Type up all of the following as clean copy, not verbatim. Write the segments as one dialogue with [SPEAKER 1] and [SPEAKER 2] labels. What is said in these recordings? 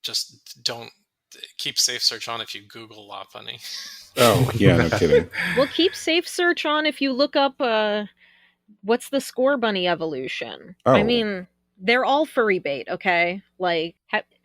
[SPEAKER 1] just don't keep safe search on if you Google Lopunny.
[SPEAKER 2] Oh, yeah, no kidding.
[SPEAKER 3] Well, keep safe search on if you look up what's the Score Bunny evolution.
[SPEAKER 2] Oh.
[SPEAKER 3] I mean, they're all furry bait, okay? Like,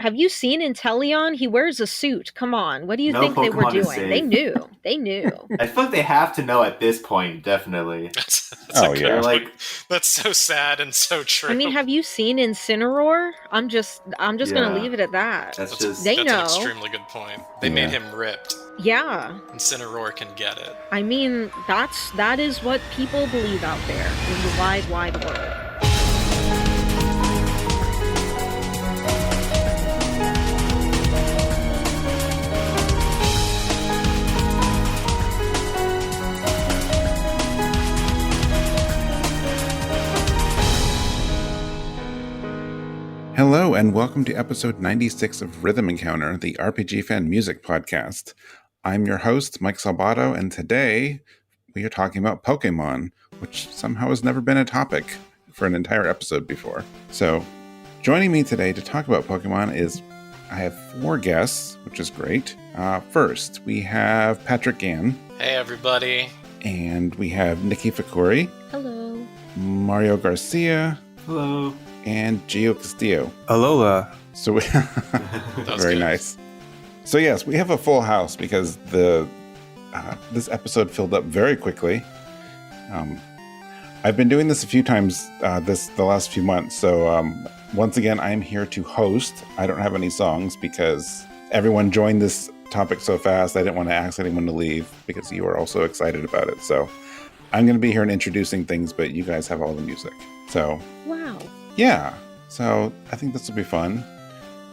[SPEAKER 3] have you seen Inteleon? He wears a suit. Come on, what do you think they were
[SPEAKER 4] Pokemon is
[SPEAKER 3] doing?
[SPEAKER 4] safe.
[SPEAKER 3] They knew. They knew.
[SPEAKER 4] I feel like they have to know at this point, definitely.
[SPEAKER 1] That's
[SPEAKER 2] Oh, yeah.
[SPEAKER 4] Like,
[SPEAKER 1] that's so sad and so true.
[SPEAKER 3] I mean, have you seen Incineroar? I'm just gonna leave it at that.
[SPEAKER 4] That's just
[SPEAKER 3] They
[SPEAKER 1] that's
[SPEAKER 3] know.
[SPEAKER 1] an extremely good point. They made him ripped.
[SPEAKER 3] Yeah.
[SPEAKER 1] Incineroar can get it.
[SPEAKER 3] I mean, that is what people believe out there in the wide, wide world.
[SPEAKER 2] Hello, and welcome to episode 96 of Rhythm Encounter, the RPG fan music podcast. I'm your host, Mike Salbato, and today we are talking about Pokemon, which somehow has never been a topic for an entire episode before. So, joining me today to talk about Pokemon is, I have 4 guests, which is great. First, we have Patrick Gann.
[SPEAKER 1] Hey, everybody.
[SPEAKER 2] And we have Niki Fakuri.
[SPEAKER 3] Hello.
[SPEAKER 2] Mario Garcia.
[SPEAKER 4] hello.
[SPEAKER 2] And Gio Castillo.
[SPEAKER 5] Alola.
[SPEAKER 2] So we very
[SPEAKER 1] good.
[SPEAKER 2] nice. So yes, we have a full house because this episode filled up very quickly. I've been doing this a few times the last few months. So once again, I'm here to host. I don't have any songs because everyone joined this topic so fast. I didn't want to ask anyone to leave because you are also excited about it. So I'm going to be here and introducing things, but you guys have all the music. So
[SPEAKER 3] Wow.
[SPEAKER 2] yeah, so I think this will be fun.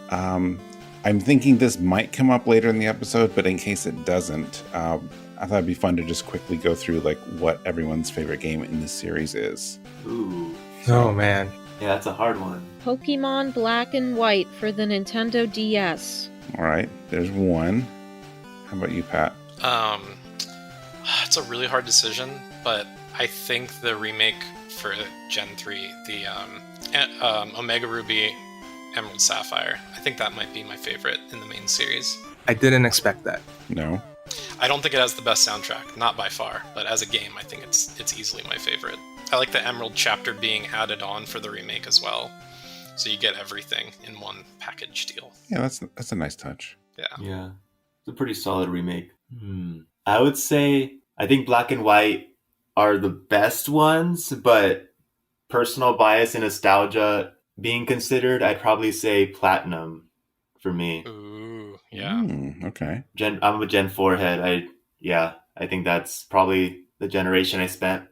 [SPEAKER 2] I'm thinking this might come up later in the episode, but in case it doesn't, I thought it'd be fun to just quickly go through like what everyone's favorite game in this series is.
[SPEAKER 4] Ooh.
[SPEAKER 5] Oh, man.
[SPEAKER 4] Yeah, that's a hard one.
[SPEAKER 3] Pokemon Black and White for the Nintendo DS.
[SPEAKER 2] All right, there's one. How about you, Pat?
[SPEAKER 1] It's a really hard decision, but I think the remake for Gen 3, the Omega Ruby, Emerald Sapphire, I think that might be my favorite in the main series.
[SPEAKER 5] I didn't expect that.
[SPEAKER 2] No?
[SPEAKER 1] I don't think it has the best soundtrack, not by far, but as a game, I think it's easily my favorite. I like the Emerald chapter being added on for the remake as well, so you get everything in one package deal.
[SPEAKER 2] Yeah, that's a nice touch.
[SPEAKER 4] Yeah. It's a pretty solid remake. I would say, I think Black and White are the best ones, but personal bias and nostalgia being considered, I'd probably say Platinum for me.
[SPEAKER 1] Ooh, yeah.
[SPEAKER 2] Okay.
[SPEAKER 4] I'm a Gen 4 head. I think that's probably the generation I spent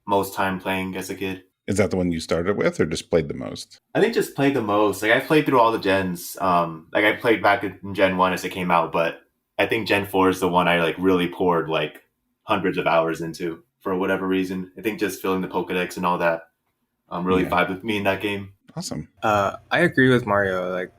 [SPEAKER 4] most time playing as a kid.
[SPEAKER 2] Is that the one you started with or just played the most?
[SPEAKER 4] I think just played the most. Like I played through all the gens. Like I played back in Gen 1 as it came out, but I think Gen 4 is the one I like really poured like hundreds of hours into for whatever reason. I think just filling the Pokedex and all that really vibed with me in that game.
[SPEAKER 2] Awesome.
[SPEAKER 5] I agree with Mario. Like,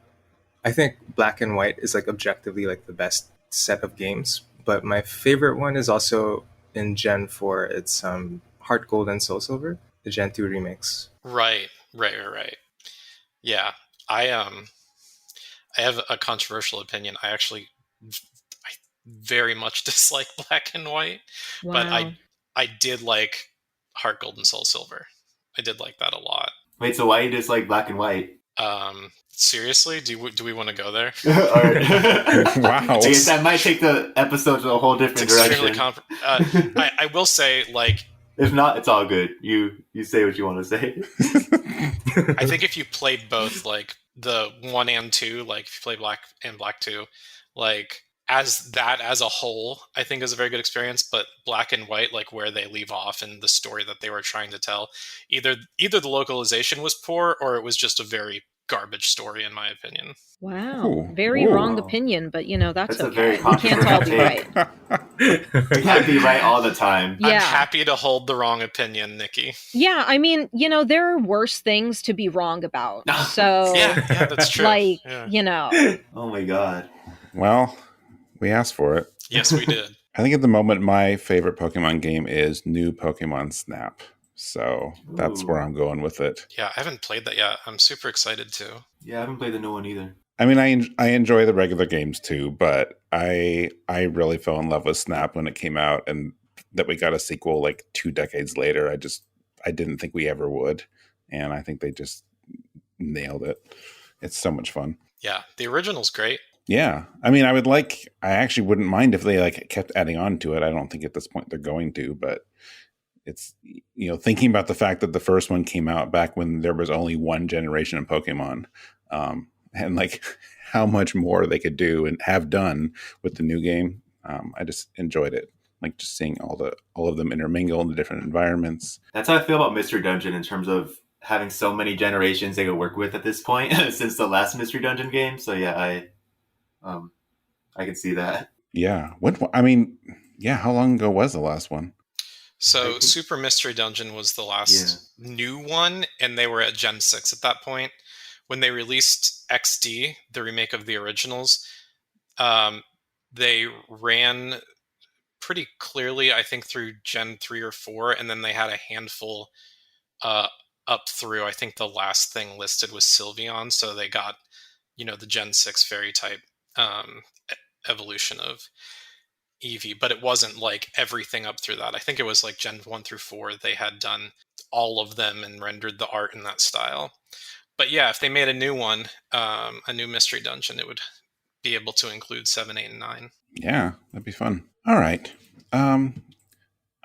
[SPEAKER 5] I think Black and White is like objectively like the best set of games. But my favorite one is also in Gen 4. It's Heart Gold and Soul Silver, the Gen 2 remix.
[SPEAKER 1] Right. Yeah, I have a controversial opinion. I very much dislike Black and White,
[SPEAKER 3] Wow.
[SPEAKER 1] but I did like Heart Gold and Soul Silver. I did like that a lot.
[SPEAKER 4] Wait, so why you dislike Black and White?
[SPEAKER 1] Seriously, do we want to go there?
[SPEAKER 2] Wow.
[SPEAKER 4] I guess that might take the episode to a whole different direction.
[SPEAKER 1] I will say, like,
[SPEAKER 4] if not, it's all good. You say what you want to say.
[SPEAKER 1] I think if you played both, like the 1 and 2, like if you play Black and Black 2, like as a whole, I think is a very good experience. But Black and White, like where they leave off and the story that they were trying to tell, either the localization was poor or it was just a very garbage story, in my opinion.
[SPEAKER 3] Wow.
[SPEAKER 2] Ooh.
[SPEAKER 3] Very
[SPEAKER 2] Ooh.
[SPEAKER 3] wrong opinion, but that's
[SPEAKER 4] a
[SPEAKER 3] okay.
[SPEAKER 4] very
[SPEAKER 3] We can't all be right.
[SPEAKER 4] You can't be right all the time.
[SPEAKER 3] Yeah.
[SPEAKER 1] I'm happy to hold the wrong opinion, Nikki.
[SPEAKER 3] Yeah, I mean, there are worse things to be wrong about. So,
[SPEAKER 1] Yeah, that's true.
[SPEAKER 3] like,
[SPEAKER 1] Yeah.
[SPEAKER 4] Oh my god.
[SPEAKER 2] Well, we asked for it.
[SPEAKER 1] Yes, we did.
[SPEAKER 2] I think at the moment my favorite Pokemon game is New Pokemon Snap. So that's
[SPEAKER 4] Ooh.
[SPEAKER 2] where I'm going with it.
[SPEAKER 1] Yeah, I haven't played that yet. I'm super excited to.
[SPEAKER 4] Yeah, I haven't played the new one either.
[SPEAKER 2] I mean, I enjoy the regular games too, but I really fell in love with Snap when it came out, and that we got a sequel like 2 decades later. I didn't think we ever would, and I think they just nailed it. It's so much fun.
[SPEAKER 1] Yeah, the original's great.
[SPEAKER 2] Yeah, I mean, I actually wouldn't mind if they like kept adding on to it. I don't think at this point they're going to, but it's, thinking about the fact that the first one came out back when there was only one generation of Pokemon, and like how much more they could do and have done with the new game. I just enjoyed it, like just seeing all of them intermingle in the different environments.
[SPEAKER 4] That's how I feel about Mystery Dungeon in terms of having so many generations they could work with at this point since the last Mystery Dungeon game. So yeah, I can see that.
[SPEAKER 2] Yeah. How long ago was the last one?
[SPEAKER 1] So Super Mystery Dungeon was the last new one, and they were at Gen 6 at that point. When they released XD, the remake of the originals, they ran pretty clearly, I think, through Gen 3 or 4, and then they had a handful up through, I think the last thing listed was Sylveon, so they got, the Gen 6 fairy type evolution of Eevee, but it wasn't like everything up through that. I think it was like Gen 1 through 4, they had done all of them and rendered the art in that style. But yeah, if they made a new one, a new Mystery Dungeon, it would be able to include 7, 8, and 9.
[SPEAKER 2] Yeah, that'd be fun. All right.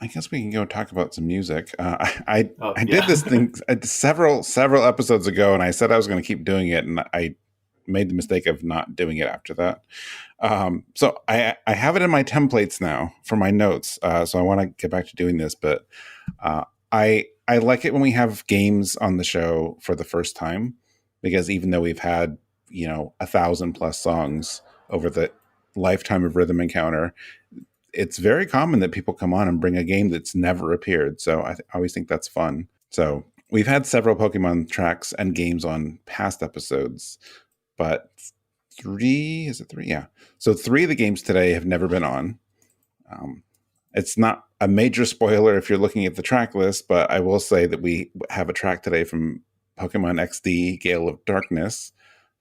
[SPEAKER 2] I guess we can go talk about some music. I did this thing several episodes ago, and I said I was going to keep doing it, and I made the mistake of not doing it after that. So I have it in my templates now for my notes. So I want to get back to doing this, but I like it when we have games on the show for the first time, because even though we've had 1,000+ songs over the lifetime of Rhythm Encounter, it's very common that people come on and bring a game that's never appeared. So I always think that's fun. So we've had several Pokemon tracks and games on past episodes, but 3? Is it 3? Yeah. So 3 of the games today have never been on. It's not a major spoiler if you're looking at the track list, but I will say that we have a track today from Pokemon XD, Gale of Darkness,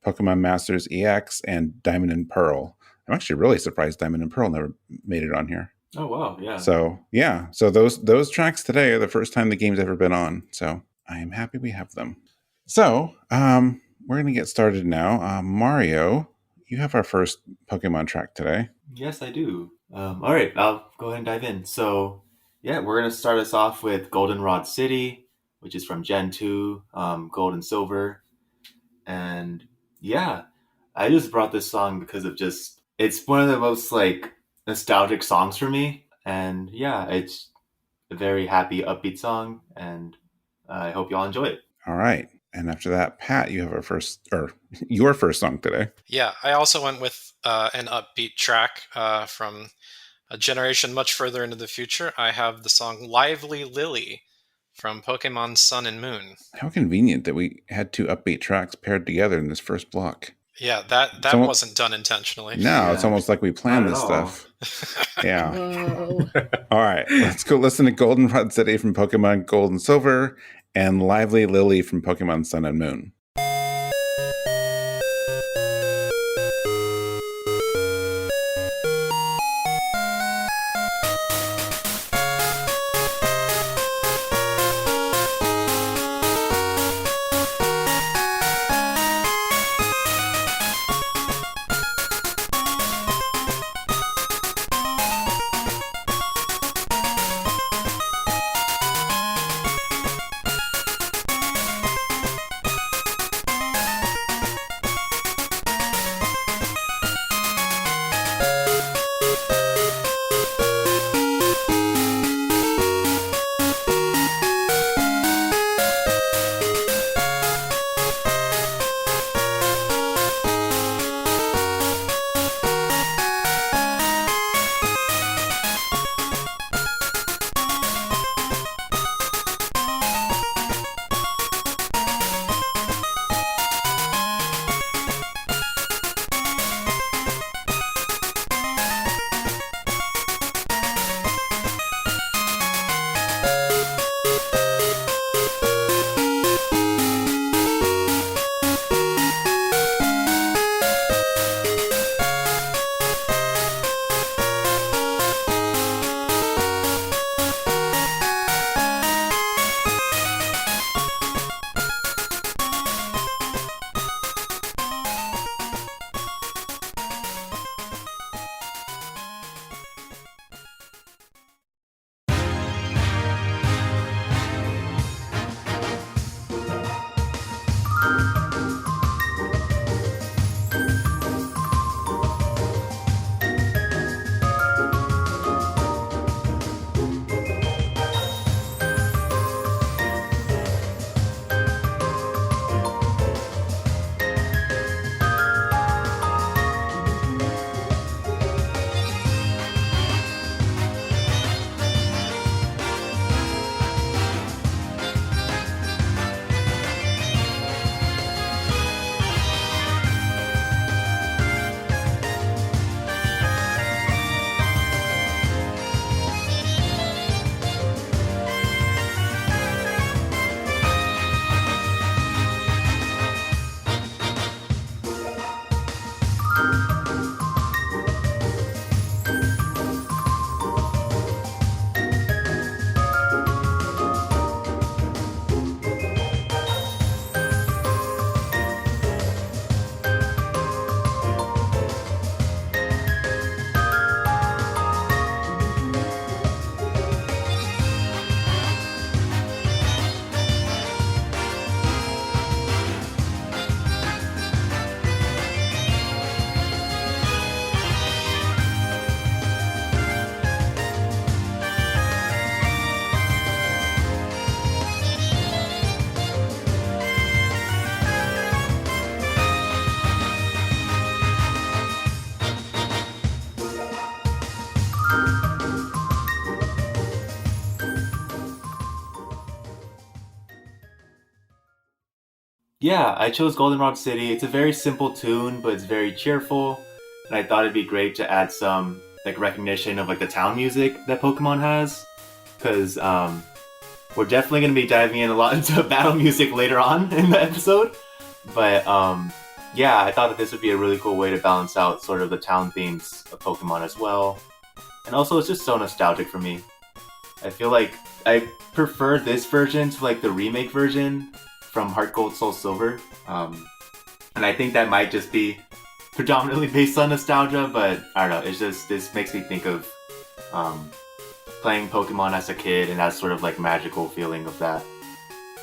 [SPEAKER 2] Pokemon Masters EX, and Diamond and Pearl. I'm actually really surprised Diamond and Pearl never made it on here.
[SPEAKER 4] Oh, wow. Yeah.
[SPEAKER 2] So, yeah. So those tracks today are the first time the game's ever been on. So I am happy we have them. So we're going to get started now. Mario, you have our first Pokemon track today.
[SPEAKER 4] Yes, I do. All right. I'll go ahead and dive in. So, yeah, we're going to start us off with Goldenrod City, which is from Gen 2, Gold and Silver. And, yeah, I just brought this song because of it's one of the most nostalgic songs for me, and yeah, it's a very happy, upbeat song, and I hope y'all enjoy it.
[SPEAKER 2] All right, and after that, Pat, you have your first song today.
[SPEAKER 1] Yeah, I also went with an upbeat track from a generation much further into the future. I have the song "Lively Lillie" from Pokemon Sun and Moon.
[SPEAKER 2] How convenient that we had 2 upbeat tracks paired together in this first block.
[SPEAKER 1] Yeah, that wasn't done intentionally.
[SPEAKER 2] No,
[SPEAKER 4] Yeah.
[SPEAKER 2] It's almost like we planned this stuff. Yeah.
[SPEAKER 3] Whoa.
[SPEAKER 2] All right, let's go listen to Goldenrod City from Pokemon Gold and Silver and Lively Lillie from Pokemon Sun and Moon.
[SPEAKER 4] Yeah, I chose Goldenrod City. It's a very simple tune, but it's very cheerful. And I thought it'd be great to add some like recognition of like the town music that Pokemon has. Because we're definitely going to be diving in a lot into battle music later on in the episode. But yeah, I thought that this would be a really cool way to balance out sort of the town themes of Pokemon as well. And also, it's just so nostalgic for me. I feel like I prefer this version to like the remake version from Heart Gold Soul Silver. And I think that might just be predominantly based on nostalgia, but I don't know, it's just, this makes me think of playing Pokemon as a kid and that sort of like magical feeling of that.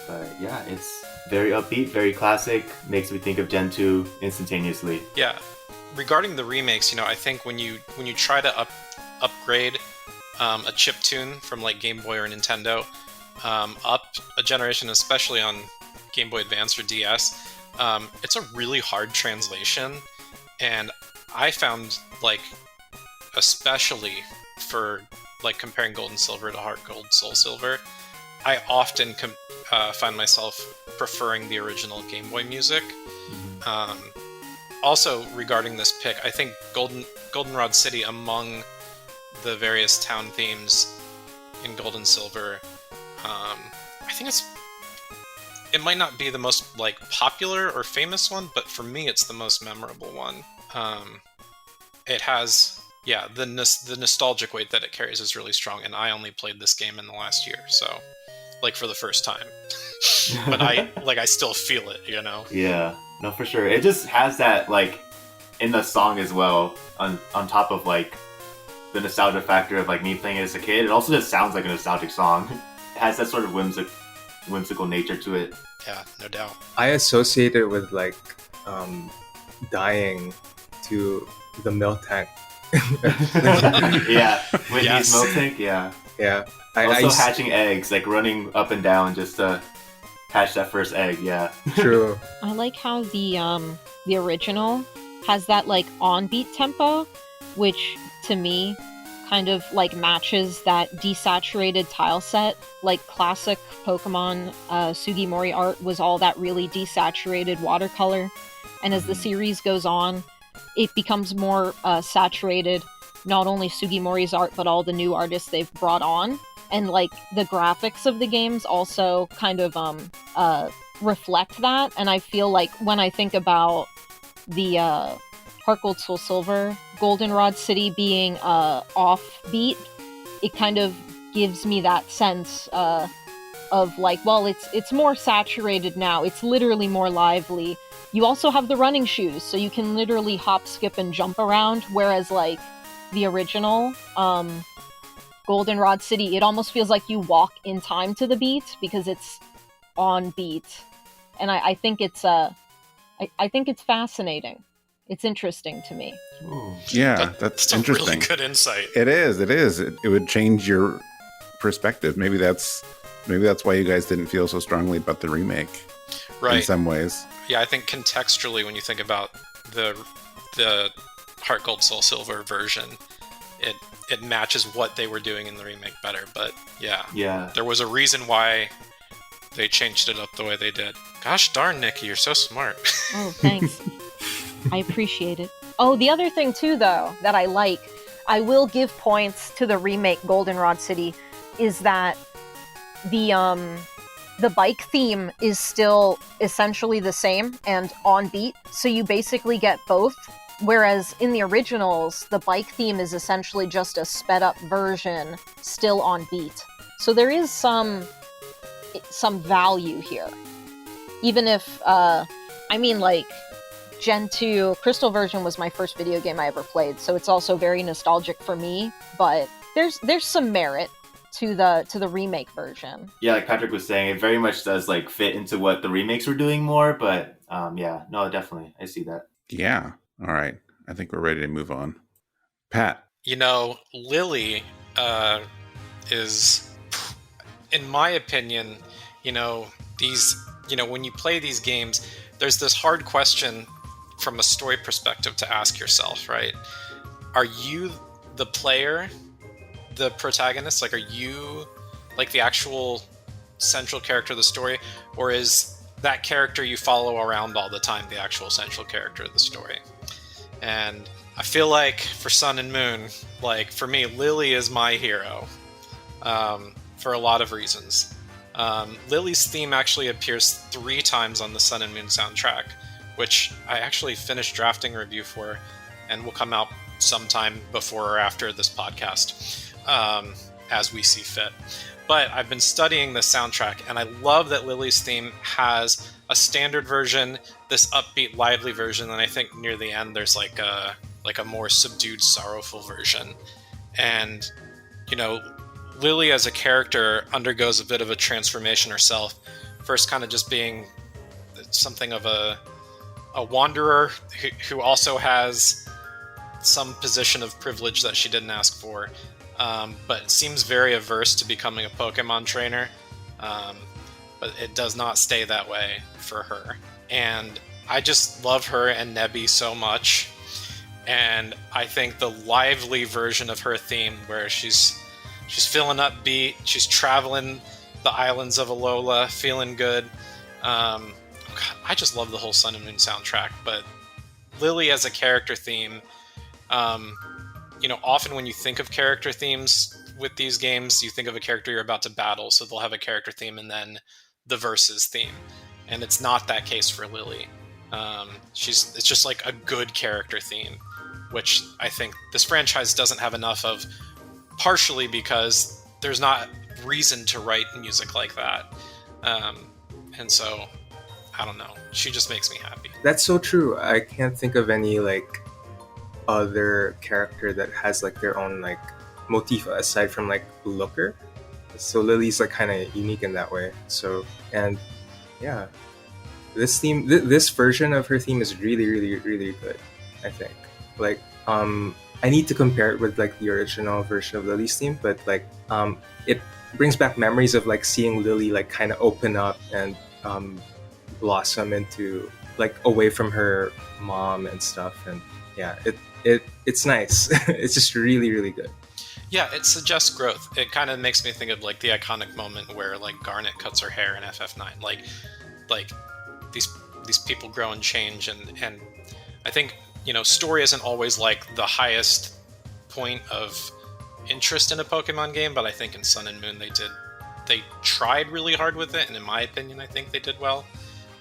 [SPEAKER 4] But yeah, it's very upbeat, very classic, makes me think of Gen 2 instantaneously.
[SPEAKER 1] Yeah. Regarding the remakes, you know, I think when you try to upgrade a chiptune from like Game Boy or Nintendo up a generation, especially on Game Boy Advance or DS, it's a really hard translation, and I found like, especially for like comparing Gold and Silver to Heart Gold Soul Silver, I often find myself preferring the original Game Boy music. Also, regarding this pick, I think Goldenrod City, among the various town themes in Gold and Silver, I think it might not be the most like popular or famous one, but for me it's the most memorable one. It has, yeah, the nostalgic weight that it carries is really strong, and I only played this game in the last year, so like for the first time. But I still feel it, you know?
[SPEAKER 4] Yeah, no, for sure. It just has that like in the song as well, on top of like the nostalgia factor of like me playing it as a kid. It also just sounds like a nostalgic song. It has that sort of whimsical nature to it.
[SPEAKER 1] Yeah, no doubt.
[SPEAKER 5] I associate it with like dying to the milk tank.
[SPEAKER 4] Yeah, Whitney's
[SPEAKER 1] Yes.
[SPEAKER 4] milk tank. Yeah,
[SPEAKER 5] Yeah.
[SPEAKER 4] also hatching eggs, like running up and down just to hatch that first egg. Yeah,
[SPEAKER 5] True.
[SPEAKER 3] I like how the original has that like on beat tempo, which to me kind of like matches that desaturated tile set. Like classic Pokemon Sugimori art was all that really desaturated watercolor, and as the series goes on, it becomes more saturated. Not only Sugimori's art, but all the new artists they've brought on, and like the graphics of the games also kind of reflect that. And I feel like when I think about the Heart Gold Soul Silver, Goldenrod City being offbeat, it kind of gives me that sense of like, well, it's more saturated now. It's literally more lively. You also have the running shoes, so you can literally hop, skip, and jump around. Whereas like the original Goldenrod City, it almost feels like you walk in time to the beat because it's on beat, and I think it's I think it's fascinating. It's interesting to me.
[SPEAKER 4] Ooh.
[SPEAKER 2] Yeah, that's
[SPEAKER 1] a
[SPEAKER 2] interesting.
[SPEAKER 1] really good insight.
[SPEAKER 2] It is. It would change your perspective. Maybe that's why you guys didn't feel so strongly about the remake.
[SPEAKER 1] Right.
[SPEAKER 2] In some ways.
[SPEAKER 1] Yeah, I think contextually, when you think about the Heart Gold Soul Silver version, it matches what they were doing in the remake better. But yeah, there was a reason why they changed it up the way they did. Gosh darn, Niki, you're so smart.
[SPEAKER 3] Oh, thanks. I appreciate it. Oh, the other thing too, though, that I like, I will give points to the remake Goldenrod City, is that the bike theme is still essentially the same and on beat, so you basically get both. Whereas in the originals, the bike theme is essentially just a sped up version, still on beat. So there is some value here. Even if, I mean, like, Gen 2 Crystal version was my first video game I ever played, so it's also very nostalgic for me, but there's some merit to the remake version.
[SPEAKER 4] Yeah, like Patrick was saying, it very much does like fit into what the remakes were doing more, but yeah, no, definitely, I see that.
[SPEAKER 2] Yeah. All right. I think we're ready to move on. Pat.
[SPEAKER 1] You know, Lillie is, in my opinion, you know, when you play these games, there's this hard question from a story perspective to ask yourself, right? Are you the player, the protagonist? Like, are you like the actual central character of the story, or is that character you follow around all the time, the actual central character of the story. And I feel like for Sun and Moon, like for me, Lillie is my hero, for a lot of reasons. Lillie's theme actually appears 3 times on the Sun and Moon soundtrack, which I actually finished drafting a review for, and will come out sometime before or after this podcast, as we see fit. But I've been studying the soundtrack, and I love that Lillie's theme has a standard version, this upbeat, lively version, and I think near the end there's like a more subdued, sorrowful version. And, you know, Lillie as a character undergoes a bit of a transformation herself. First kind of just being something of a wanderer who also has some position of privilege that she didn't ask for, but seems very averse to becoming a Pokemon trainer. But it does not stay that way for her. And I just love her and Nebi so much. And I think the lively version of her theme, where she's feeling upbeat, she's traveling the islands of Alola, feeling good. God, I just love the whole Sun and Moon soundtrack. But Lillie as a character theme, you know, often when you think of character themes with these games, you think of a character you're about to battle, so they'll have a character theme and then the versus theme. And it's not that case for Lillie. It's just like a good character theme, which I think this franchise doesn't have enough of, partially because there's not reason to write music like that. And so, I don't know. She just makes me happy.
[SPEAKER 5] That's so true. I can't think of any like other character that has like their own like motif aside from like Looker. So Lillie's like kind of unique in that way. So, and yeah, this theme, this version of her theme is really, really, really good, I think. Like, I need to compare it with like the original version of Lillie's theme, but like, it brings back memories of like seeing Lillie like kind of open up and blossom into like away from her mom and stuff. And yeah, it's nice. It's just really, really good.
[SPEAKER 1] Yeah, it suggests growth. It kind of makes me think of like the iconic moment where like Garnet cuts her hair in FF9. Like these people grow and change, and I think, you know, story isn't always like the highest point of interest in a Pokemon game, but I think in Sun and Moon they tried really hard with it, and in my opinion, I think they did well.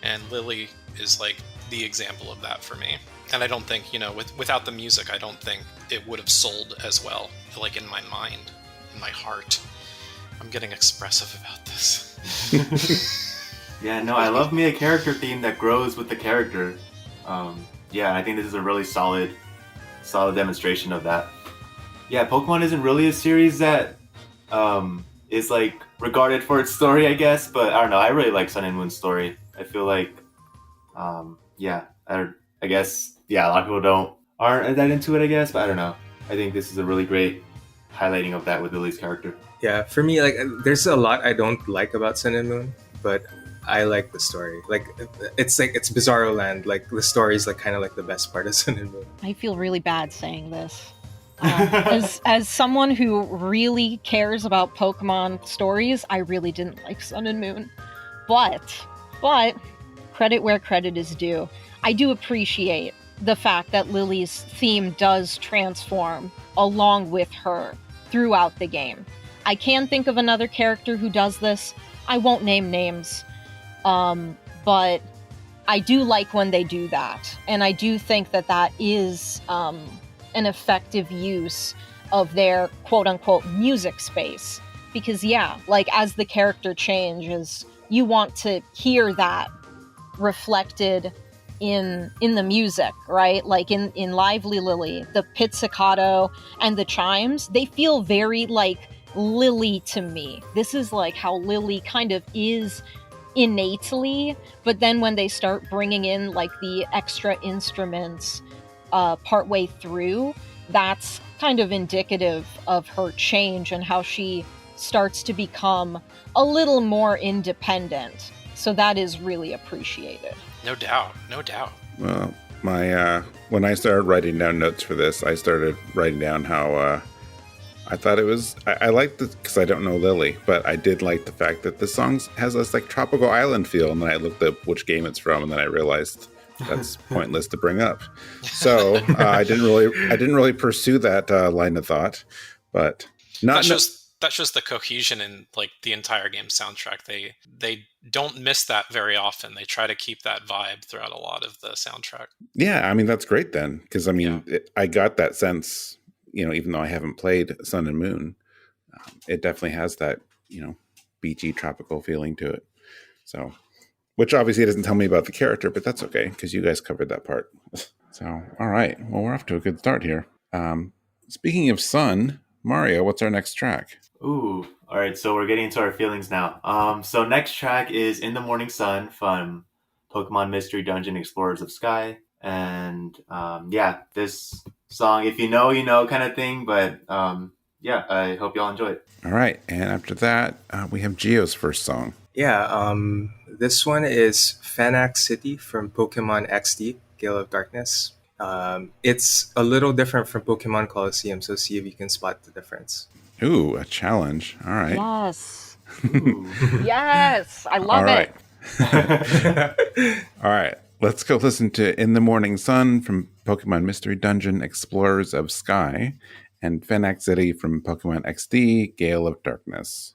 [SPEAKER 1] And Lillie is like the example of that for me. And I don't think, you know, without the music, I don't think it would have sold as well, like in my mind, in my heart. I'm getting expressive about this.
[SPEAKER 4] Yeah, no, I love me a character theme that grows with the character. Yeah, I think this is a really solid demonstration of that. Yeah, Pokemon isn't really a series that is like regarded for its story, I guess, but I don't know, I really like Sun and Moon's story. I feel like, I guess, yeah, a lot of people aren't that into it, I guess, but I don't know. I think this is a really great highlighting of that with Lillie's character.
[SPEAKER 5] Yeah, for me, like, there's a lot I don't like about Sun and Moon, but I like the story. Like, it's Bizarro Land. Like, the story is like kind of like the best part of Sun and Moon.
[SPEAKER 3] I feel really bad saying this. As someone who really cares about Pokemon stories, I really didn't like Sun and Moon. But credit where credit is due. I do appreciate the fact that Lillie's theme does transform along with her throughout the game. I can think of another character who does this. I won't name names, but I do like when they do that. And I do think that is an effective use of their quote-unquote music space. Because yeah, like as the character changes, you want to hear that reflected in the music, right? Like in Lively Lillie, the pizzicato and the chimes, they feel very like Lillie to me. This is like how Lillie kind of is innately, but then when they start bringing in like the extra instruments partway through, that's kind of indicative of her change and how she starts to become a little more independent. So that is really appreciated.
[SPEAKER 1] No doubt.
[SPEAKER 2] Well, when I started writing down notes for this, I started writing down how I thought it was. I liked it because I don't know Lillie, but I did like the fact that the song has this like tropical island feel. And then I looked up which game it's from, and then I realized that's pointless to bring up. So I didn't really pursue that line of thought. But
[SPEAKER 1] that's just the cohesion in like the entire game soundtrack. They don't miss that very often. They try to keep that vibe throughout a lot of the soundtrack.
[SPEAKER 2] Yeah, I mean that's great then, because I mean I got that sense. Even though I haven't played Sun and Moon, it definitely has that, beachy tropical feeling to it. So, which obviously it doesn't tell me about the character, but that's okay because you guys covered that part. So, all right. Well, we're off to a good start here. Speaking of Sun, Mario, what's our next track?
[SPEAKER 4] Ooh, all right. So we're getting into our feelings now. So next track is "In the Morning Sun" from Pokemon Mystery Dungeon Explorers of Sky, and this song, if you know, you know, kind of thing. But I hope y'all enjoy it.
[SPEAKER 2] All right, and after that, we have Gio's first song.
[SPEAKER 5] Yeah, this one is Phenac City from Pokemon XD, Gale of Darkness. It's a little different from Pokemon Colosseum, so see if you can spot the difference.
[SPEAKER 2] Ooh, a challenge. All right.
[SPEAKER 3] Yes. Yes, I love it.
[SPEAKER 2] All right. Let's go listen to In the Morning Sun from Pokemon Mystery Dungeon Explorers of Sky and Phenac City from Pokemon XD Gale of Darkness.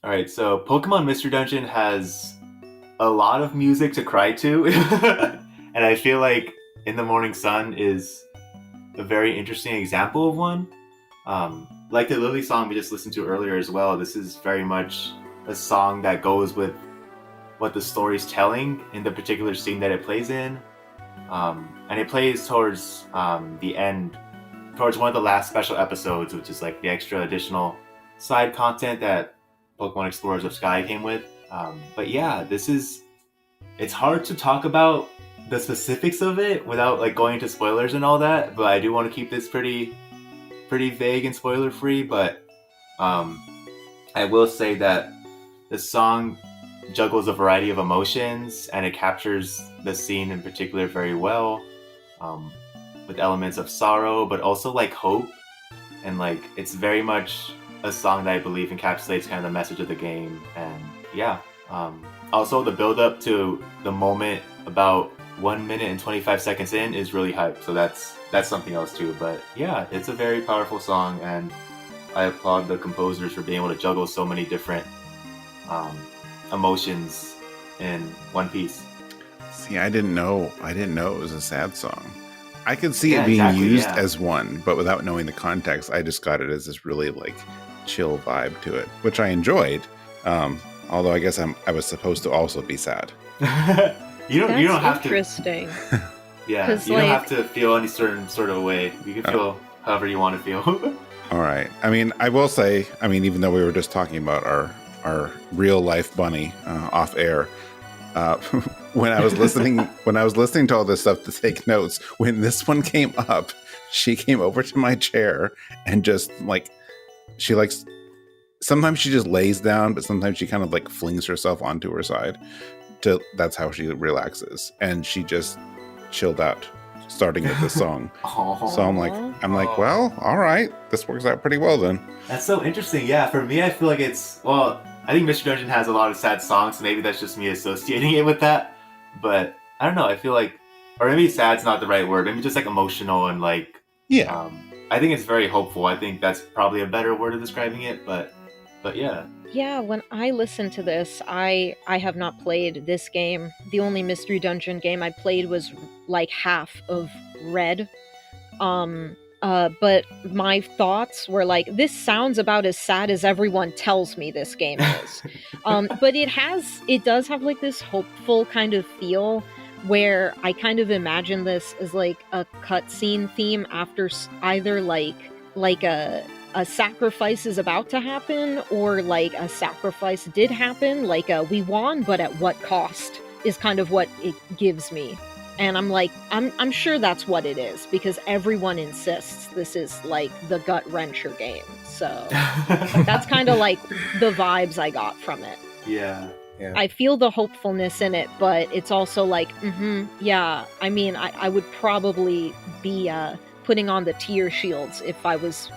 [SPEAKER 4] All right, so Pokemon Mystery Dungeon has a lot of music to cry to, and I feel like In the Morning Sun is a very interesting example of one. Like the Lillie song we just listened to earlier as well, this is very much a song that goes with what the story's telling in the particular scene that it plays in. And it plays towards the end, towards one of the last special episodes, which is like the extra additional side content that Pokemon Explorers of Sky came with. But yeah, it's hard to talk about the specifics of it without like going into spoilers and all that, but I do want to keep this pretty vague and spoiler free. But I will say that the song juggles a variety of emotions and it captures the scene in particular very well, with elements of sorrow but also like hope and like it's very much a song that I believe encapsulates kind of the message of the game. And yeah, also the build up to the moment about 1 minute and 25 seconds in is really hype, so that's something else too. But yeah, it's a very powerful song, and I applaud the composers for being able to juggle so many different emotions in one piece.
[SPEAKER 2] See, I didn't know it was a sad song. I could see
[SPEAKER 4] Yeah,
[SPEAKER 2] it being
[SPEAKER 4] exactly,
[SPEAKER 2] used
[SPEAKER 4] yeah.
[SPEAKER 2] as one, but without knowing the context, I just got it as this really like chill vibe to it, which I enjoyed. Although I guess I was supposed to also be sad.
[SPEAKER 4] you don't have to.
[SPEAKER 3] Interesting.
[SPEAKER 4] Yeah,
[SPEAKER 3] 'Cause,
[SPEAKER 4] you don't
[SPEAKER 3] like-
[SPEAKER 4] have to feel any certain sort of way. You can feel however you want to feel.
[SPEAKER 2] All right. I mean, I will say, even though we were just talking about our real life bunny off air, when I was listening to all this stuff to take notes, when this one came up, she came over to my chair and just like sometimes she just lays down, but sometimes she kind of like flings herself onto her side. That's how she relaxes, and she just chilled out, starting with the song. So I'm like, well, all right, this works out pretty well then.
[SPEAKER 4] That's so interesting. Yeah, for me, I feel like I think Mystery Dungeon has a lot of sad songs, so maybe that's just me associating it with that. But I don't know, I feel like, or maybe sad's not the right word, maybe just like emotional and like,
[SPEAKER 2] Yeah.
[SPEAKER 4] I think it's very hopeful. I think that's probably a better word of describing it, but yeah.
[SPEAKER 3] Yeah, when I listen to this, I have not played this game. The only Mystery Dungeon game I played was like half of Red. But my thoughts were like, this sounds about as sad as everyone tells me this game is. But it does have like this hopeful kind of feel where I kind of imagine this as like a cutscene theme after either like a sacrifice is about to happen, or like a sacrifice did happen, like we won, but at what cost is kind of what it gives me. And I'm like, I'm sure that's what it is, because everyone insists this is like the gut-wrencher game. So that's kind of like the vibes I got from it.
[SPEAKER 4] Yeah.
[SPEAKER 3] I feel the hopefulness in it, but it's also like, yeah, I mean, I would probably be putting on the tear shields if I was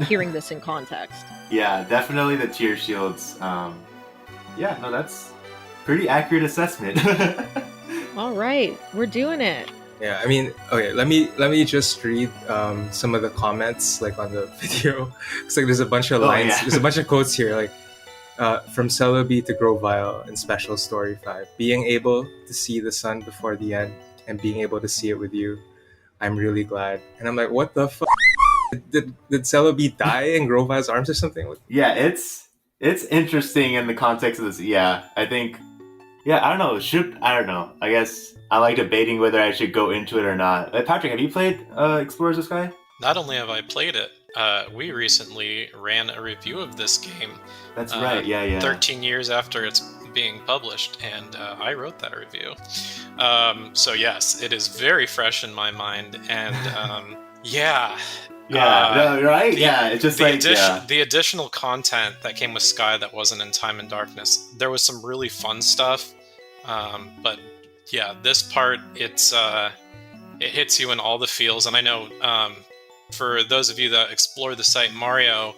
[SPEAKER 3] hearing this in context.
[SPEAKER 4] Yeah, definitely the tear shields. Yeah, no, that's pretty accurate assessment.
[SPEAKER 3] All right, we're doing it.
[SPEAKER 5] Yeah, I mean, okay, let me just read some of the comments like on the video. It's like there's a bunch of lines,
[SPEAKER 4] yeah.
[SPEAKER 5] There's a bunch of quotes here, like from Celebi to Grovile in Special Story 5. Being able to see the sun before the end and being able to see it with you, I'm really glad. And I'm like, what the fuck? Did Celebi die in Grovile's arms or something?
[SPEAKER 4] Yeah, it's interesting in the context of this. Yeah, I think. Yeah, I don't know. I guess I like debating whether I should go into it or not. Patrick, have you played Explorers of Sky?
[SPEAKER 1] Not only have I played it, we recently ran a review of this game.
[SPEAKER 4] That's right, yeah.
[SPEAKER 1] 13 years after it's being published, and I wrote that review. So yes, it is very fresh in my mind, and yeah.
[SPEAKER 4] Right? It's just
[SPEAKER 1] the additional content that came with Sky that wasn't in Time and Darkness. There was some really fun stuff, but yeah, this part it hits you in all the feels. And I know for those of you that explore the site, Mario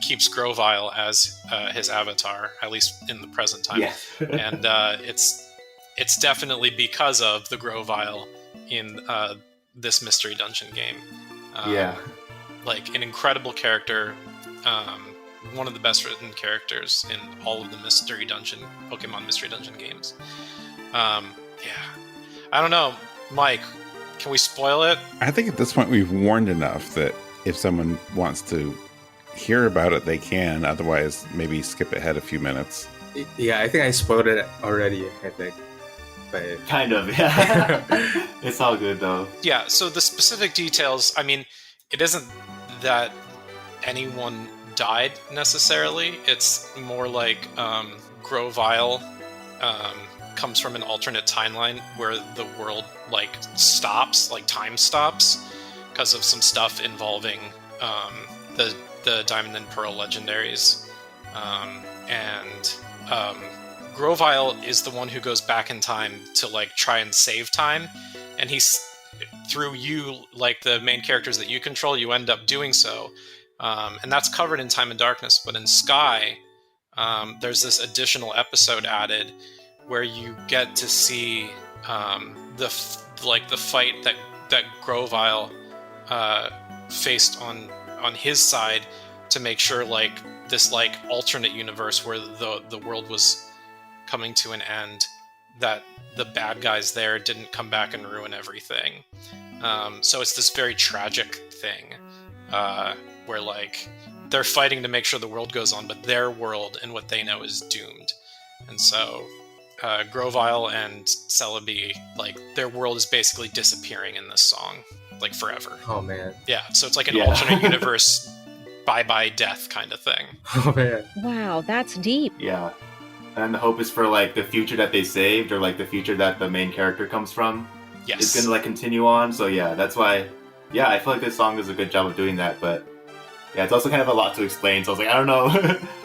[SPEAKER 1] keeps Grovile as his avatar, at least in the present time.
[SPEAKER 4] Yeah.
[SPEAKER 1] And it's definitely because of the Grovile in this Mystery Dungeon game. Like an incredible character, one of the best written characters in all of the Pokemon Mystery Dungeon games. I don't know, Mike, can we spoil it?
[SPEAKER 2] I think at this point we've warned enough that if someone wants to hear about it, they can. Otherwise, maybe skip ahead a few minutes.
[SPEAKER 5] Yeah, I think I spoiled it already, I think. But
[SPEAKER 4] kind of, yeah. It's all good though.
[SPEAKER 1] Yeah, so the specific details, I mean, it isn't that anyone died necessarily. It's more like Grovile comes from an alternate timeline where the world like stops, like time stops, because of some stuff involving the Diamond and Pearl legendaries. Grovile is the one who goes back in time to like try and save time, and through you, like the main characters that you control, you end up doing so. And that's covered in Time and Darkness. But in Sky, there's this additional episode added where you get to see the fight that Grovile faced on his side to make sure like this like alternate universe where the world was coming to an end, that the bad guys there didn't come back and ruin everything. So it's this very tragic thing where like they're fighting to make sure the world goes on, but their world and what they know is doomed. And so Grovile and Celebi, like their world is basically disappearing in this song, like forever.
[SPEAKER 5] Oh man.
[SPEAKER 1] Yeah, so it's like an alternate universe bye-bye death kind of thing.
[SPEAKER 5] Oh man.
[SPEAKER 3] Wow, that's deep.
[SPEAKER 4] Yeah. And the hope is for like the future that they saved, or like the future that the main character comes from.
[SPEAKER 1] Yes.
[SPEAKER 4] It's gonna like continue on. So yeah, that's why. Yeah, I feel like this song does a good job of doing that. But yeah, it's also kind of a lot to explain. So I was like, I don't know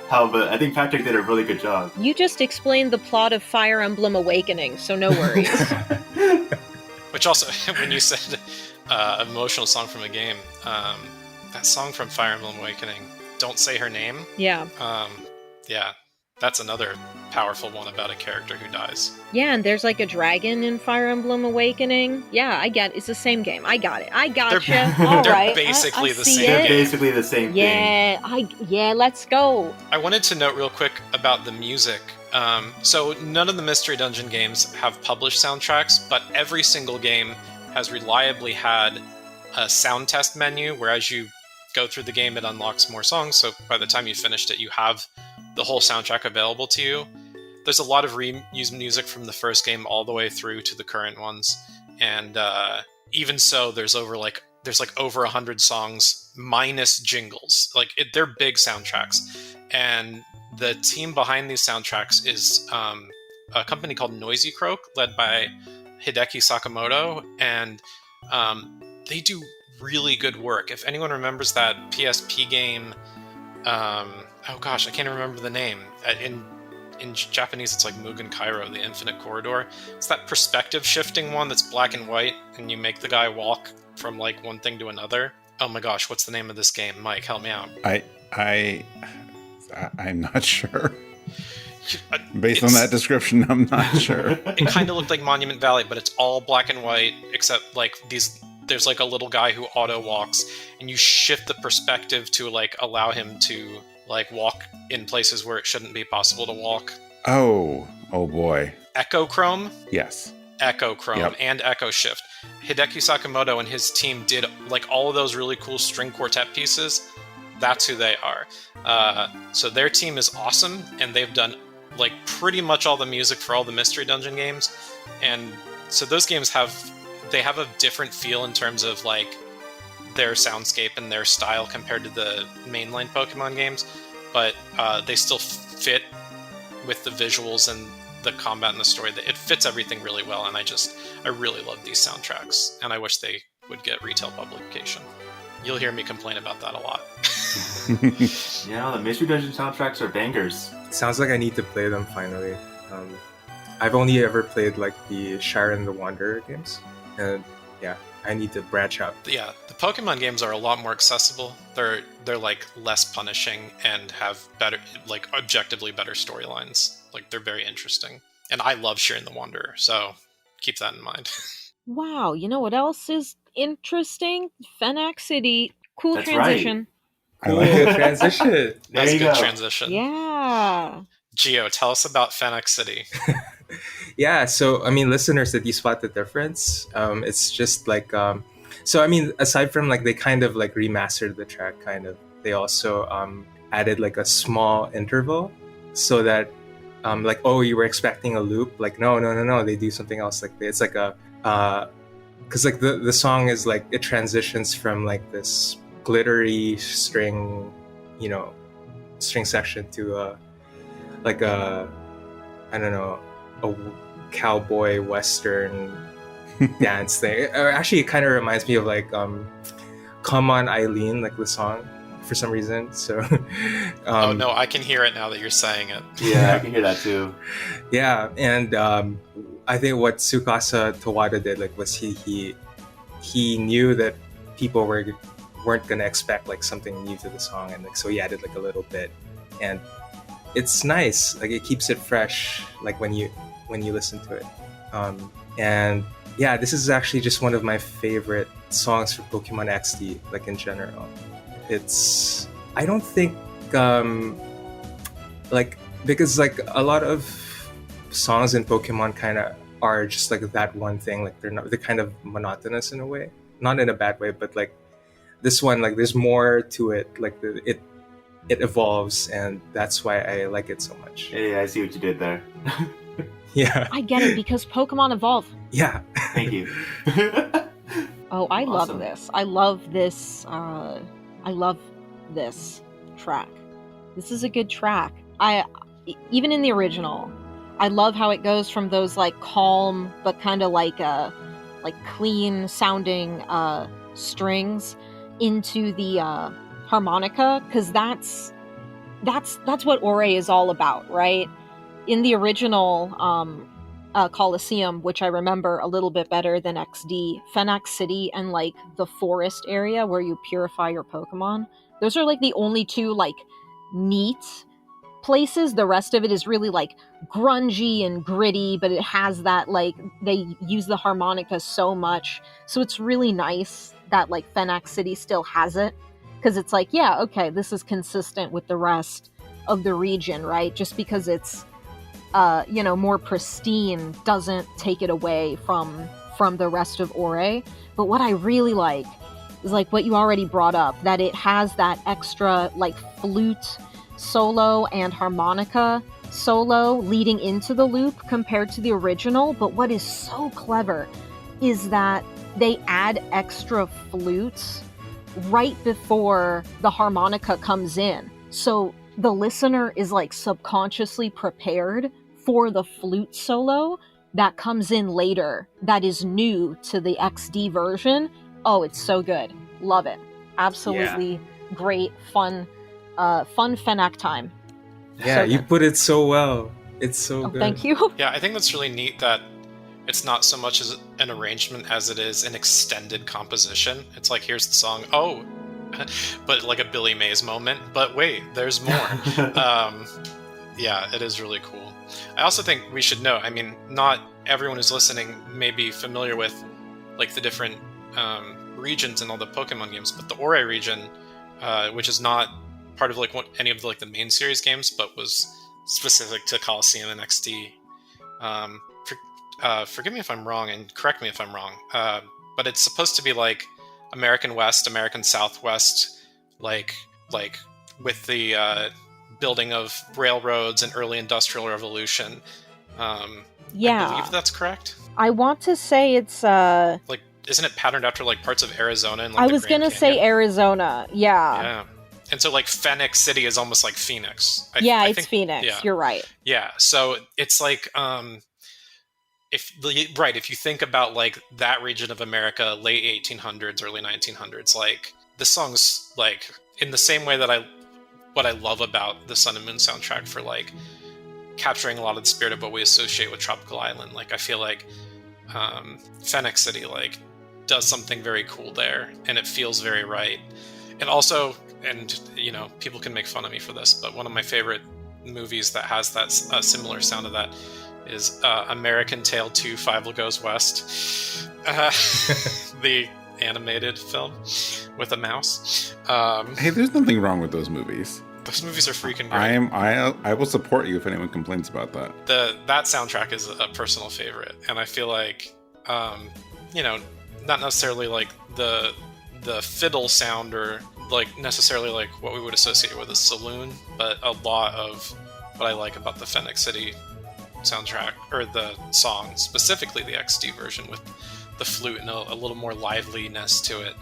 [SPEAKER 4] how, but I think Patrick did a really good job.
[SPEAKER 3] You just explained the plot of Fire Emblem Awakening, so no worries.
[SPEAKER 1] Which also, when you said emotional song from a game, that song from Fire Emblem Awakening, Don't Say Her Name.
[SPEAKER 3] Yeah.
[SPEAKER 1] Yeah, that's another powerful one about a character who dies.
[SPEAKER 3] Yeah, and there's like a dragon in Fire Emblem Awakening. Yeah, I get it. It's the same game. I got it. I gotcha. All
[SPEAKER 1] They're
[SPEAKER 3] right.
[SPEAKER 1] basically the
[SPEAKER 3] see
[SPEAKER 1] same
[SPEAKER 4] They're
[SPEAKER 3] it.
[SPEAKER 1] game.
[SPEAKER 4] basically the same thing.
[SPEAKER 3] Yeah, let's go.
[SPEAKER 1] I wanted to note real quick about the music. So none of the Mystery Dungeon games have published soundtracks, but every single game has reliably had a sound test menu, where as you go through the game, it unlocks more songs. So by the time you finished it, you have the whole soundtrack available to you. There's a lot of reused music from the first game all the way through to the current ones, and even so, there's over 100 songs minus jingles. Like they're big soundtracks, and the team behind these soundtracks is a company called Noisy Croak, led by Hideki Sakamoto, and they do really good work. If anyone remembers that PSP game, oh gosh, I can't remember the name. In Japanese, it's like Mugen Kairo, the Infinite Corridor. It's that perspective shifting one that's black and white, and you make the guy walk from like one thing to another. Oh my gosh, what's the name of this game? Mike, help me out.
[SPEAKER 2] I'm not sure. Based on that description, I'm not sure.
[SPEAKER 1] It kind of looked like Monument Valley, but it's all black and white, except like there's like a little guy who auto walks, and you shift the perspective to like allow him to like walk in places where it shouldn't be possible to walk.
[SPEAKER 2] Oh boy.
[SPEAKER 1] Echo Chrome?
[SPEAKER 2] Yes.
[SPEAKER 1] Echo Chrome,
[SPEAKER 2] Yep.
[SPEAKER 1] and Echo Shift. Hideki Sakamoto and his team did like all of those really cool string quartet pieces. That's who they are. So their team is awesome, and they've done like pretty much all the music for all the Mystery Dungeon games. And so those games have a different feel in terms of like their soundscape and their style compared to the mainline Pokemon games, but they still fit with the visuals and the combat and the story. It fits everything really well, and I really love these soundtracks, and I wish they would get retail publication. You'll hear me complain about that a lot.
[SPEAKER 4] Yeah, the Mystery Dungeon soundtracks are bangers.
[SPEAKER 5] Sounds like I need to play them finally. I've only ever played like the Sharon the Wanderer games, and yeah, I need to branch out.
[SPEAKER 1] Yeah, the Pokemon games are a lot more accessible. They're like less punishing and have better, like objectively better storylines. Like they're very interesting, and I love Sharon the Wanderer, so keep that in mind.
[SPEAKER 3] Wow, you know what else is interesting? Phenac City. Cool
[SPEAKER 4] That's
[SPEAKER 3] transition.
[SPEAKER 2] I like
[SPEAKER 5] Cool
[SPEAKER 2] it.
[SPEAKER 5] transition.
[SPEAKER 4] There
[SPEAKER 1] That's a
[SPEAKER 4] you
[SPEAKER 1] good
[SPEAKER 4] go.
[SPEAKER 1] transition.
[SPEAKER 3] Yeah.
[SPEAKER 1] Gio, tell us about Phenac City.
[SPEAKER 5] Yeah, so I mean, listeners, did you spot the difference? It's just like, so I mean, aside from like they kind of like remastered the track, kind of, they also added like a small interval so that like, oh, you were expecting a loop, like no, they do something else. Like it's like a because like the song is like it transitions from like this glittery string, string section to like a, I don't know, a cowboy western dance thing. Or actually, it kind of reminds me of like "Come On Eileen," like the song, for some reason. So,
[SPEAKER 1] Oh no, I can hear it now that you're saying it.
[SPEAKER 4] Yeah, I can hear that too.
[SPEAKER 5] yeah, and I think what Tsukasa Tawada did like was he he knew that people weren't gonna expect like something new to the song, and like so he added like a little bit, and it's nice. Like it keeps it fresh, like when you listen to it. And yeah, this is actually just one of my favorite songs for Pokemon XD, like in general. It's I don't think like because like a lot of songs in Pokemon kind of are just like that one thing. Like they're kind of monotonous in a way, not in a bad way, but like this one, like there's more to it. Like it evolves, and that's why I like it so much.
[SPEAKER 4] Yeah, I see what you did there.
[SPEAKER 5] Yeah.
[SPEAKER 3] I get it, because Pokemon evolve.
[SPEAKER 5] Yeah.
[SPEAKER 4] Thank you.
[SPEAKER 3] Oh, I love
[SPEAKER 4] Awesome.
[SPEAKER 3] this. I love this. I love this track. This is a good track. Even in the original, I love how it goes from those like calm but kind of like clean sounding strings into the harmonica, because that's what Ore is all about, right? In the original Coliseum, which I remember a little bit better than XD, Phenac City and like the forest area where you purify your Pokemon, those are like the only two like neat places. The rest of it is really like grungy and gritty, but it has that like they use the harmonica so much, so it's really nice that like Phenac City still has it, because it's like, yeah, okay, this is consistent with the rest of the region, right? Just because it's more pristine doesn't take it away from the rest of Ore. But what I really like is like what you already brought up, that it has that extra like flute solo and harmonica solo leading into the loop compared to the original. But what is so clever is that they add extra flutes right before the harmonica comes in. So the listener is like subconsciously prepared for the flute solo that comes in later, that is new to the XD version. Oh, it's so good. Love it. Absolutely great, fun Phenac time.
[SPEAKER 5] Yeah,
[SPEAKER 3] So
[SPEAKER 5] you
[SPEAKER 3] good.
[SPEAKER 5] put it so well. It's so good.
[SPEAKER 3] Thank you.
[SPEAKER 1] Yeah, I think that's really neat that it's not so much as an arrangement as it is an extended composition. It's like, here's the song, oh, but like a Billy Mays moment. But wait, there's more. Yeah, it is really cool. I also think we should know, I mean, not everyone who's listening may be familiar with like the different regions in all the Pokemon games, but the Ore region, which is not part of like any of the main series games, but was specific to Coliseum and XD. Forgive me if I'm wrong, and correct me if I'm wrong, but it's supposed to be like American West, American Southwest, like with the building of railroads and early industrial revolution.
[SPEAKER 3] Yeah.
[SPEAKER 1] I believe that's correct.
[SPEAKER 3] I want to say it's
[SPEAKER 1] Like, isn't it patterned after like parts of Arizona and like
[SPEAKER 3] I
[SPEAKER 1] the
[SPEAKER 3] was
[SPEAKER 1] Grand
[SPEAKER 3] gonna say
[SPEAKER 1] Canyon?
[SPEAKER 3] Arizona. Yeah.
[SPEAKER 1] Yeah. And so like Phenac City is almost like Phoenix. I
[SPEAKER 3] It's
[SPEAKER 1] think,
[SPEAKER 3] Phoenix.
[SPEAKER 1] yeah.
[SPEAKER 3] You're right.
[SPEAKER 1] Yeah. So it's like if you think about like that region of America, late 1800s, early 1900s, like the song's like in the same way that what I love about the Sun and Moon soundtrack for like capturing a lot of the spirit of what we associate with Tropical Island. Like I feel like Phenac City like does something very cool there, and it feels very right. And also, and people can make fun of me for this, but one of my favorite movies that has that similar sound of that is American Tail 2: Five Goes West, the animated film with a mouse.
[SPEAKER 2] Hey, there's nothing wrong with those movies.
[SPEAKER 1] Those movies are freaking great.
[SPEAKER 2] I will support you if anyone complains about that.
[SPEAKER 1] That soundtrack is a personal favorite, and I feel like not necessarily like the fiddle sound or like necessarily like what we would associate with a saloon, but a lot of what I like about the Phenac City soundtrack, or the song, specifically the XD version with the flute and a little more liveliness to it,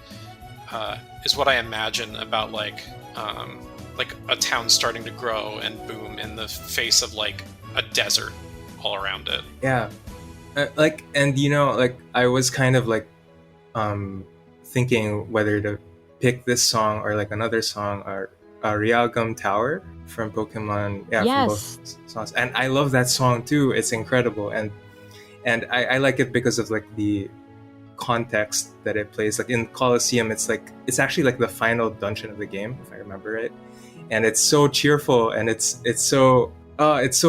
[SPEAKER 1] is what I imagine about like a town starting to grow and boom in the face of like a desert all around it.
[SPEAKER 5] Yeah. I was kind of like thinking whether to pick this song or like another song, or Realgum Tower from Pokemon. Yeah,
[SPEAKER 3] Yes.
[SPEAKER 5] from both songs. And I love that song too. It's incredible. And I like it because of like the context that it plays. Like in Colosseum, it's actually like the final dungeon of the game, if I remember it, and it's so cheerful and it's so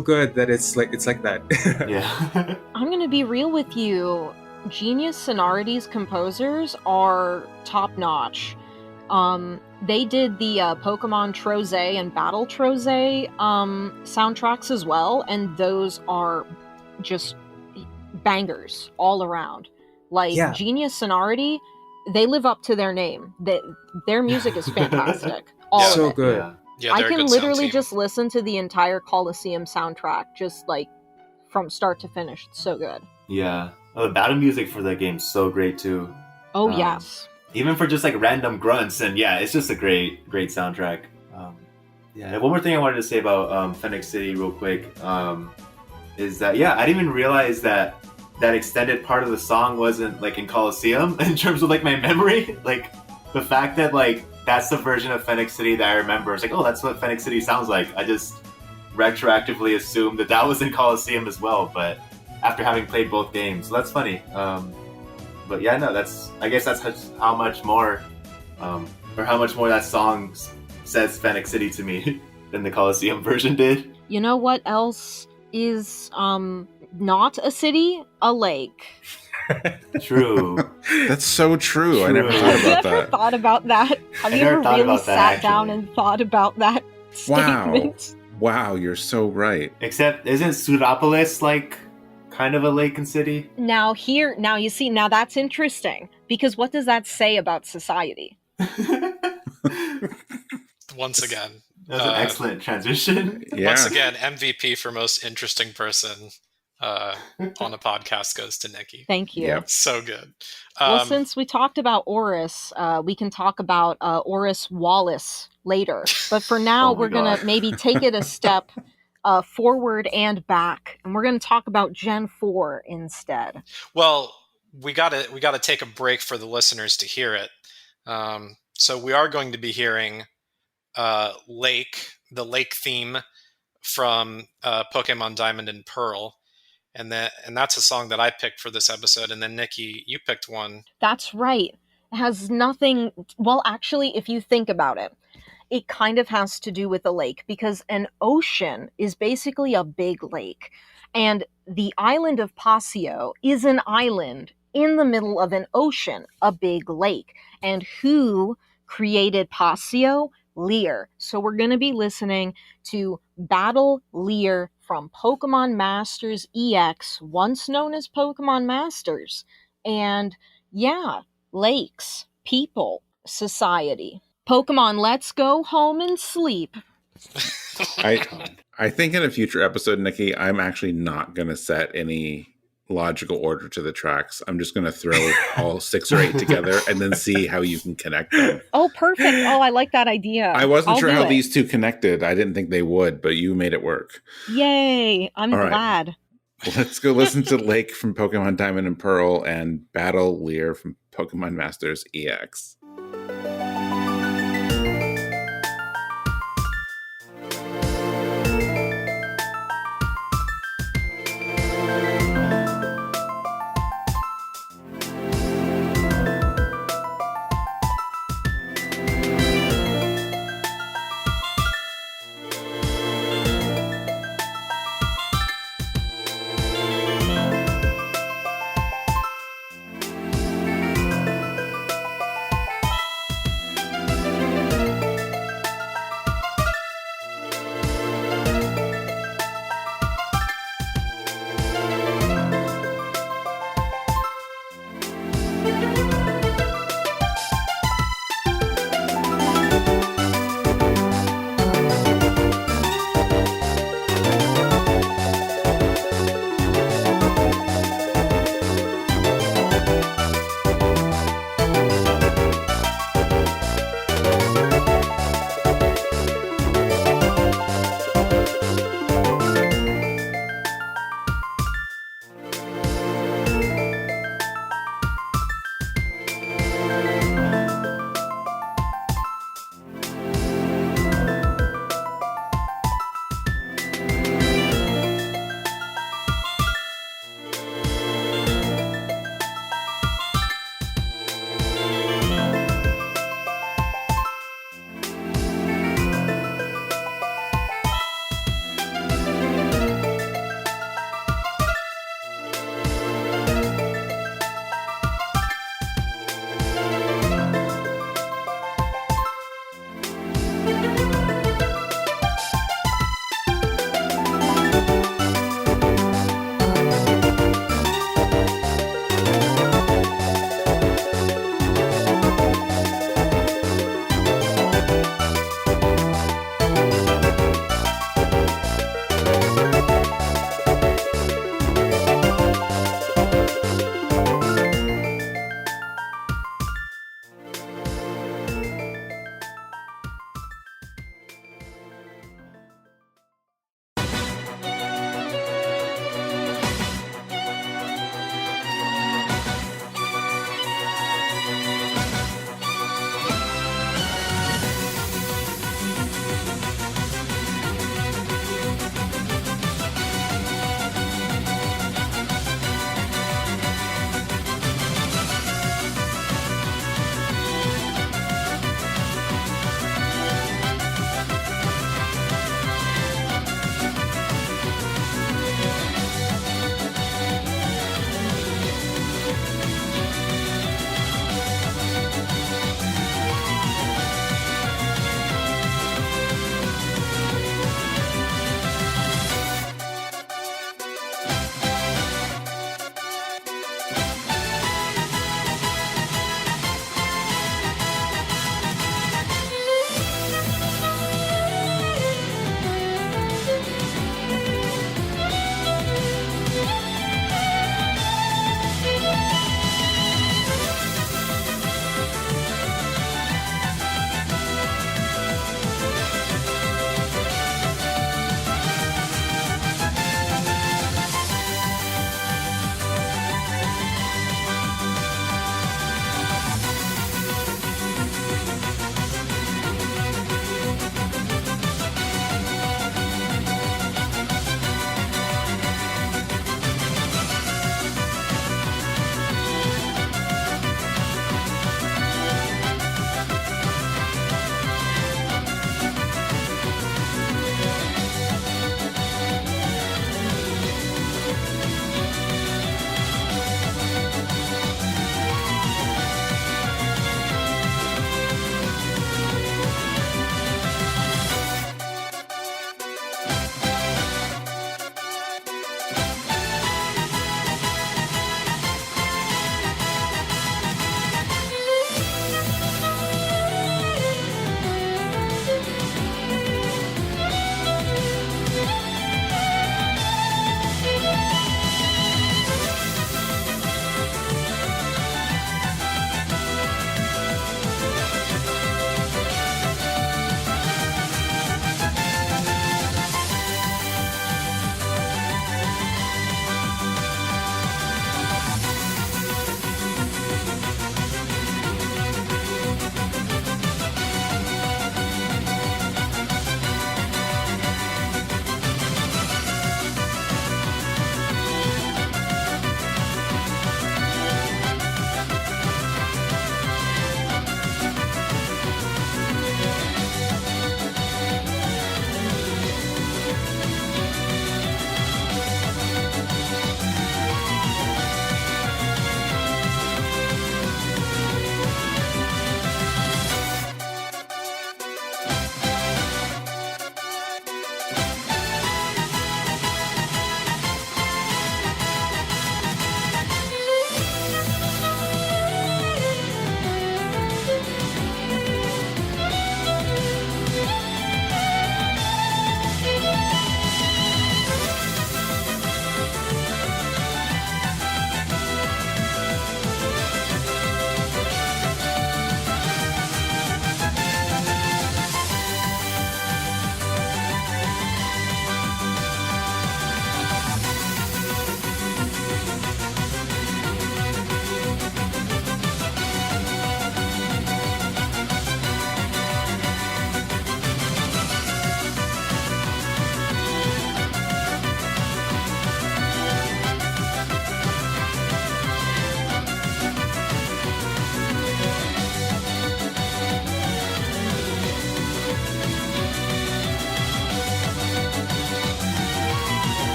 [SPEAKER 5] good that it's like that.
[SPEAKER 4] Yeah.
[SPEAKER 3] I'm gonna be real with you. Genius Sonority's composers are top notch. They did the Pokemon Troze and Battle Troze soundtracks as well, and those are just bangers all around. Like,
[SPEAKER 5] Yeah.
[SPEAKER 3] Genius Sonority, they live up to their name. Their music is fantastic. All
[SPEAKER 1] Yeah.
[SPEAKER 3] of
[SPEAKER 5] So
[SPEAKER 3] it.
[SPEAKER 5] good.
[SPEAKER 4] Yeah.
[SPEAKER 1] Yeah,
[SPEAKER 3] I
[SPEAKER 1] they're a
[SPEAKER 3] can
[SPEAKER 1] good
[SPEAKER 3] literally
[SPEAKER 1] sound team.
[SPEAKER 3] just listen to the entire Colosseum soundtrack, just like from start to finish. It's so good.
[SPEAKER 4] Yeah. Oh, the battle music for that game's so great too.
[SPEAKER 3] Oh,
[SPEAKER 4] Um,
[SPEAKER 3] yes.
[SPEAKER 4] Even for just like random grunts, and yeah, it's just a great soundtrack. Yeah. One more thing I wanted to say about Phenac City real quick is that I didn't even realize that extended part of the song wasn't like in Colosseum in terms of like my memory. Like the fact that like that's the version of Phenac City that I remember. It's like, oh, that's what Phenac City sounds like. I just retroactively assumed that was in Colosseum as well, but after having played both games, so that's funny. But yeah, no, I guess that's how much more that song says Phenac City to me than the Colosseum version did.
[SPEAKER 3] You know what else is not a city? A lake.
[SPEAKER 4] True.
[SPEAKER 2] That's so true. I never
[SPEAKER 4] True.
[SPEAKER 2] thought
[SPEAKER 3] Have you
[SPEAKER 2] about
[SPEAKER 3] ever
[SPEAKER 2] that.
[SPEAKER 3] thought about that? Have
[SPEAKER 4] I
[SPEAKER 3] you
[SPEAKER 4] never
[SPEAKER 3] ever
[SPEAKER 4] thought
[SPEAKER 3] really
[SPEAKER 4] about that,
[SPEAKER 3] sat down
[SPEAKER 4] actually.
[SPEAKER 3] and thought about that
[SPEAKER 2] Wow.
[SPEAKER 3] statement?
[SPEAKER 2] Wow, you're so right.
[SPEAKER 4] Except, isn't Surapolis like kind of a lake and city?
[SPEAKER 3] Now you see, now that's interesting, because what does that say about society?
[SPEAKER 1] Once again.
[SPEAKER 4] That's an excellent transition.
[SPEAKER 2] Yeah.
[SPEAKER 1] Once again, MVP for most interesting person on a podcast goes to Niki.
[SPEAKER 3] Thank you.
[SPEAKER 2] Yep.
[SPEAKER 1] So good.
[SPEAKER 3] Well, since we talked about Oris, we can talk about Oris Wallace later. But for now,
[SPEAKER 4] Oh my
[SPEAKER 3] we're going
[SPEAKER 4] God.
[SPEAKER 3] to maybe take it a step forward and back, and we're going to talk about Gen 4 instead.
[SPEAKER 1] Well, we gotta take a break for the listeners to hear it. So we are going to be hearing the lake theme from Pokemon Diamond and Pearl, and that's a song that I picked for this episode. And then Niki, you picked one.
[SPEAKER 3] That's right. It has nothing... Well, actually, if you think about it, it kind of has to do with a lake, because an ocean is basically a big lake. And the island of Pasio is an island in the middle of an ocean, a big lake. And who created Pasio? Lear. So we're going to be listening to Battle Lear from Pokemon Masters EX, once known as Pokemon Masters. And yeah, lakes, people, society. Pokemon, let's go home and sleep.
[SPEAKER 2] I think in a future episode, Niki, I'm actually not going to set any logical order to the tracks. I'm just going to throw all 6 or 8 together and then see how you can connect them.
[SPEAKER 3] Oh, perfect. Oh, I like that idea.
[SPEAKER 2] I wasn't
[SPEAKER 3] I'll
[SPEAKER 2] sure
[SPEAKER 3] do
[SPEAKER 2] how
[SPEAKER 3] it.
[SPEAKER 2] these two connected. I didn't think they would, but you made it work.
[SPEAKER 3] Yay. I'm
[SPEAKER 2] All right.
[SPEAKER 3] glad.
[SPEAKER 2] Let's go listen to Lake from Pokemon Diamond and Pearl and Battle Lear from Pokemon Masters EX.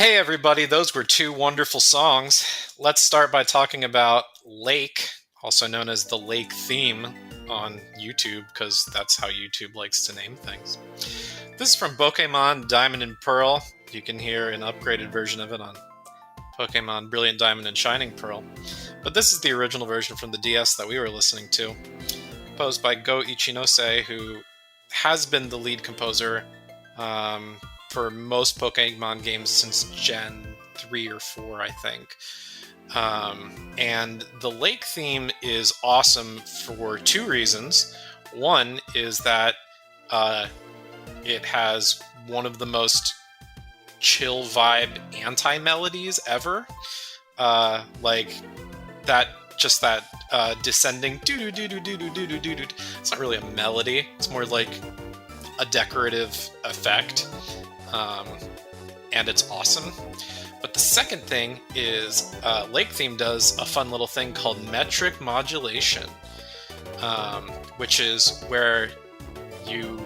[SPEAKER 1] Hey everybody, those were two wonderful songs. Let's start by talking about Lake, also known as the Lake theme on YouTube, because that's how YouTube likes to name things. This is from Pokémon Diamond and Pearl. You can hear an upgraded version of it on Pokémon Brilliant Diamond and Shining Pearl. But this is the original version from the DS that we were listening to, composed by Go Ichinose, who has been the lead composer for most Pokemon games since Gen 3 or 4, I think. And the Lake theme is awesome for two reasons. One is that it has one of the most chill vibe anti-melodies ever. Like that, just that descending doo-doo-doo-doo-doo-doo-doo-doo. It's not really a melody. It's more like a decorative effect. And it's awesome. But the second thing is Lake Theme does a fun little thing called metric modulation, which is where you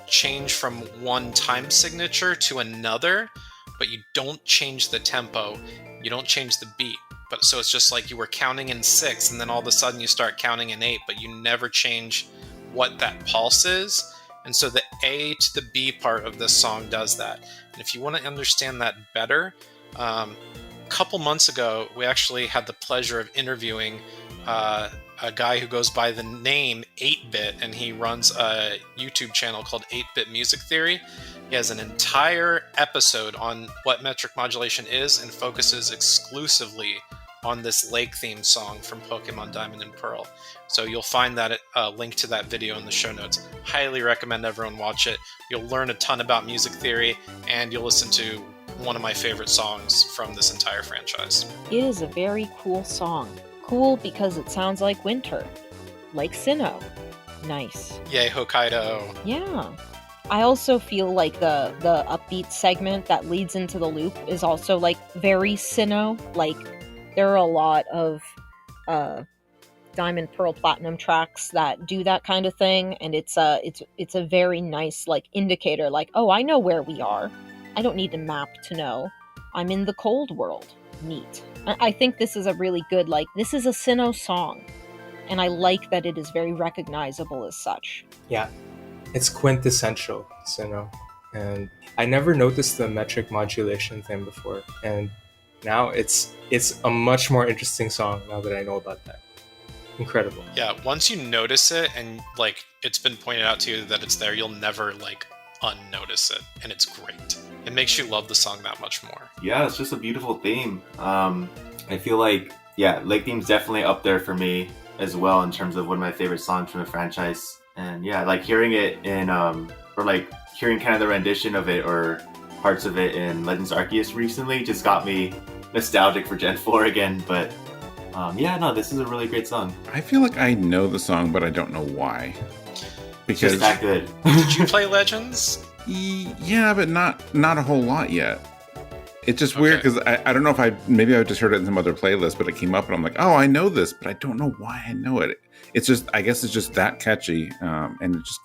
[SPEAKER 1] change from one time signature to another, but you don't change the tempo, you don't change the beat. But so it's just like you were counting in 6, and then all of a sudden you start counting in 8, but you never change what that pulse is. And so the A to the B part of this song does that. And if you want to understand that better, a couple months ago, we actually had the pleasure of interviewing a guy who goes by the name 8-Bit, and he runs a YouTube channel called 8-Bit Music Theory. He has an entire episode on what metric modulation is and focuses exclusively on this Lake theme song from Pokemon Diamond and Pearl. So you'll find that link to that video in the show notes. Highly recommend everyone watch it. You'll learn a ton about music theory, and you'll listen to one of my favorite songs from this entire franchise.
[SPEAKER 3] It is a very cool song. Cool because it sounds like winter. Like Sinnoh. Nice.
[SPEAKER 1] Yay, Hokkaido.
[SPEAKER 3] Yeah. I also feel like the upbeat segment that leads into the loop is also like very Sinnoh. Like there are a lot of Diamond, Pearl, Platinum tracks that do that kind of thing, and it's a very nice like indicator. Like, oh, I know where we are. I don't need a map to know. I'm in the cold world. Neat. I think this is a really good, like, this is a Sinnoh song, and I like that it is very recognizable as such.
[SPEAKER 5] Yeah, it's quintessential Sinnoh, and I never noticed the metric modulation thing before, and now it's a much more interesting song now that I know about that. Incredible.
[SPEAKER 1] Yeah, once you notice it and like it's been pointed out to you that it's there, you'll never like unnotice it, and it's great. It makes you love the song that much more.
[SPEAKER 4] Yeah, it's just a beautiful theme. I feel like, yeah, Lake Theme's definitely up there for me as well in terms of one of my favorite songs from the franchise. And yeah, like hearing it in, or like hearing kind of the rendition of it or parts of it in Legends Arceus recently just got me nostalgic for Gen 4 again. But yeah, no, this is a really great song.
[SPEAKER 2] I feel like I know the song, but I don't know why. Because
[SPEAKER 4] It's that good.
[SPEAKER 1] Did you play Legends?
[SPEAKER 2] Yeah, but not a whole lot yet. It's just weird because I don't know if maybe I just heard it in some other playlist, but it came up and I'm like, oh, I know this, but I don't know why I know it. It's just, I guess it's just that catchy, and it just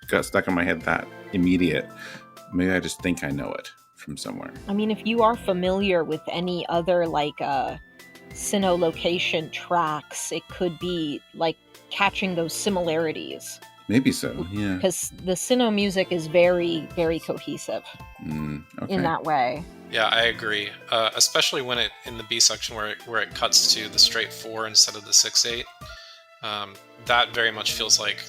[SPEAKER 2] got stuck in my head that immediate. Maybe I just think I know it from somewhere.
[SPEAKER 3] I mean, if you are familiar with any other like Sinnoh location tracks, it could be like catching those similarities.
[SPEAKER 2] Maybe so, yeah.
[SPEAKER 3] Because the Sinnoh music is very, very cohesive
[SPEAKER 2] Okay.
[SPEAKER 3] in that way.
[SPEAKER 1] Yeah, I agree. Especially when it in the B section where it cuts to the straight 4 instead of the 6/8. That very much feels like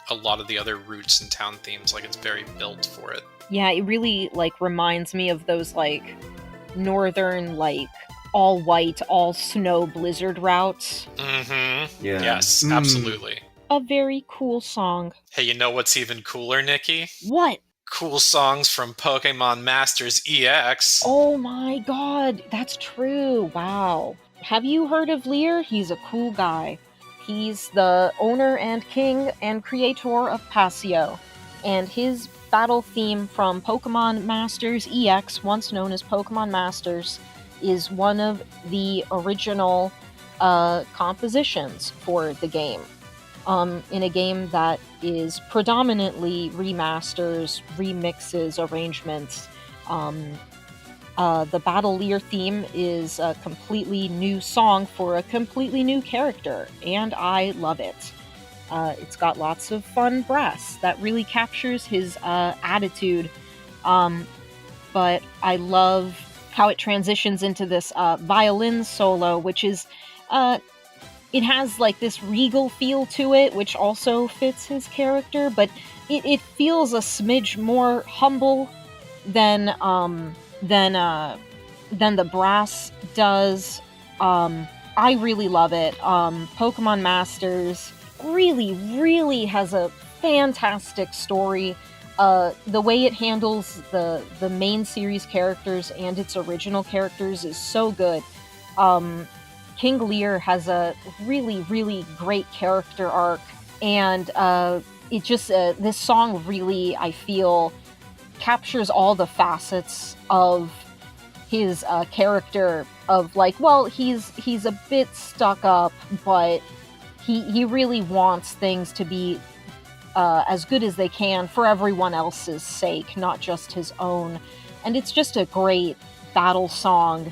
[SPEAKER 1] a lot of the other routes and town themes. Like it's very built for it.
[SPEAKER 3] Yeah, it really like reminds me of those like northern like all white, all snow blizzard routes.
[SPEAKER 1] Mm-hmm.
[SPEAKER 4] Yeah.
[SPEAKER 1] Yes, absolutely.
[SPEAKER 3] A very cool song.
[SPEAKER 1] Hey, you know what's even cooler, Nikki?
[SPEAKER 3] What?
[SPEAKER 1] Cool songs from Pokemon Masters EX.
[SPEAKER 3] Oh my god, that's true. Wow. Have you heard of Lear? He's a cool guy. He's the owner and king and creator of Pasio. And his battle theme from Pokemon Masters EX, once known as Pokemon Masters, is one of the original compositions for the game. In a game that is predominantly remasters, remixes, arrangements, The Battle Lear theme is a completely new song for a completely new character, and I love it. It's got lots of fun brass that really captures his attitude, but I love how it transitions into this violin solo, which is it has like this regal feel to it, which also fits his character, but it feels a smidge more humble than the brass does. I really love it. Pokemon Masters really has a fantastic story. The way it handles the main series characters and its original characters is so good. King Lear has a really great character arc, and it just this song really, I feel, captures all the facets of his character. Of like, well, he's a bit stuck up, but he really wants things to be as good as they can for everyone else's sake, not just his own. And it's just a great battle song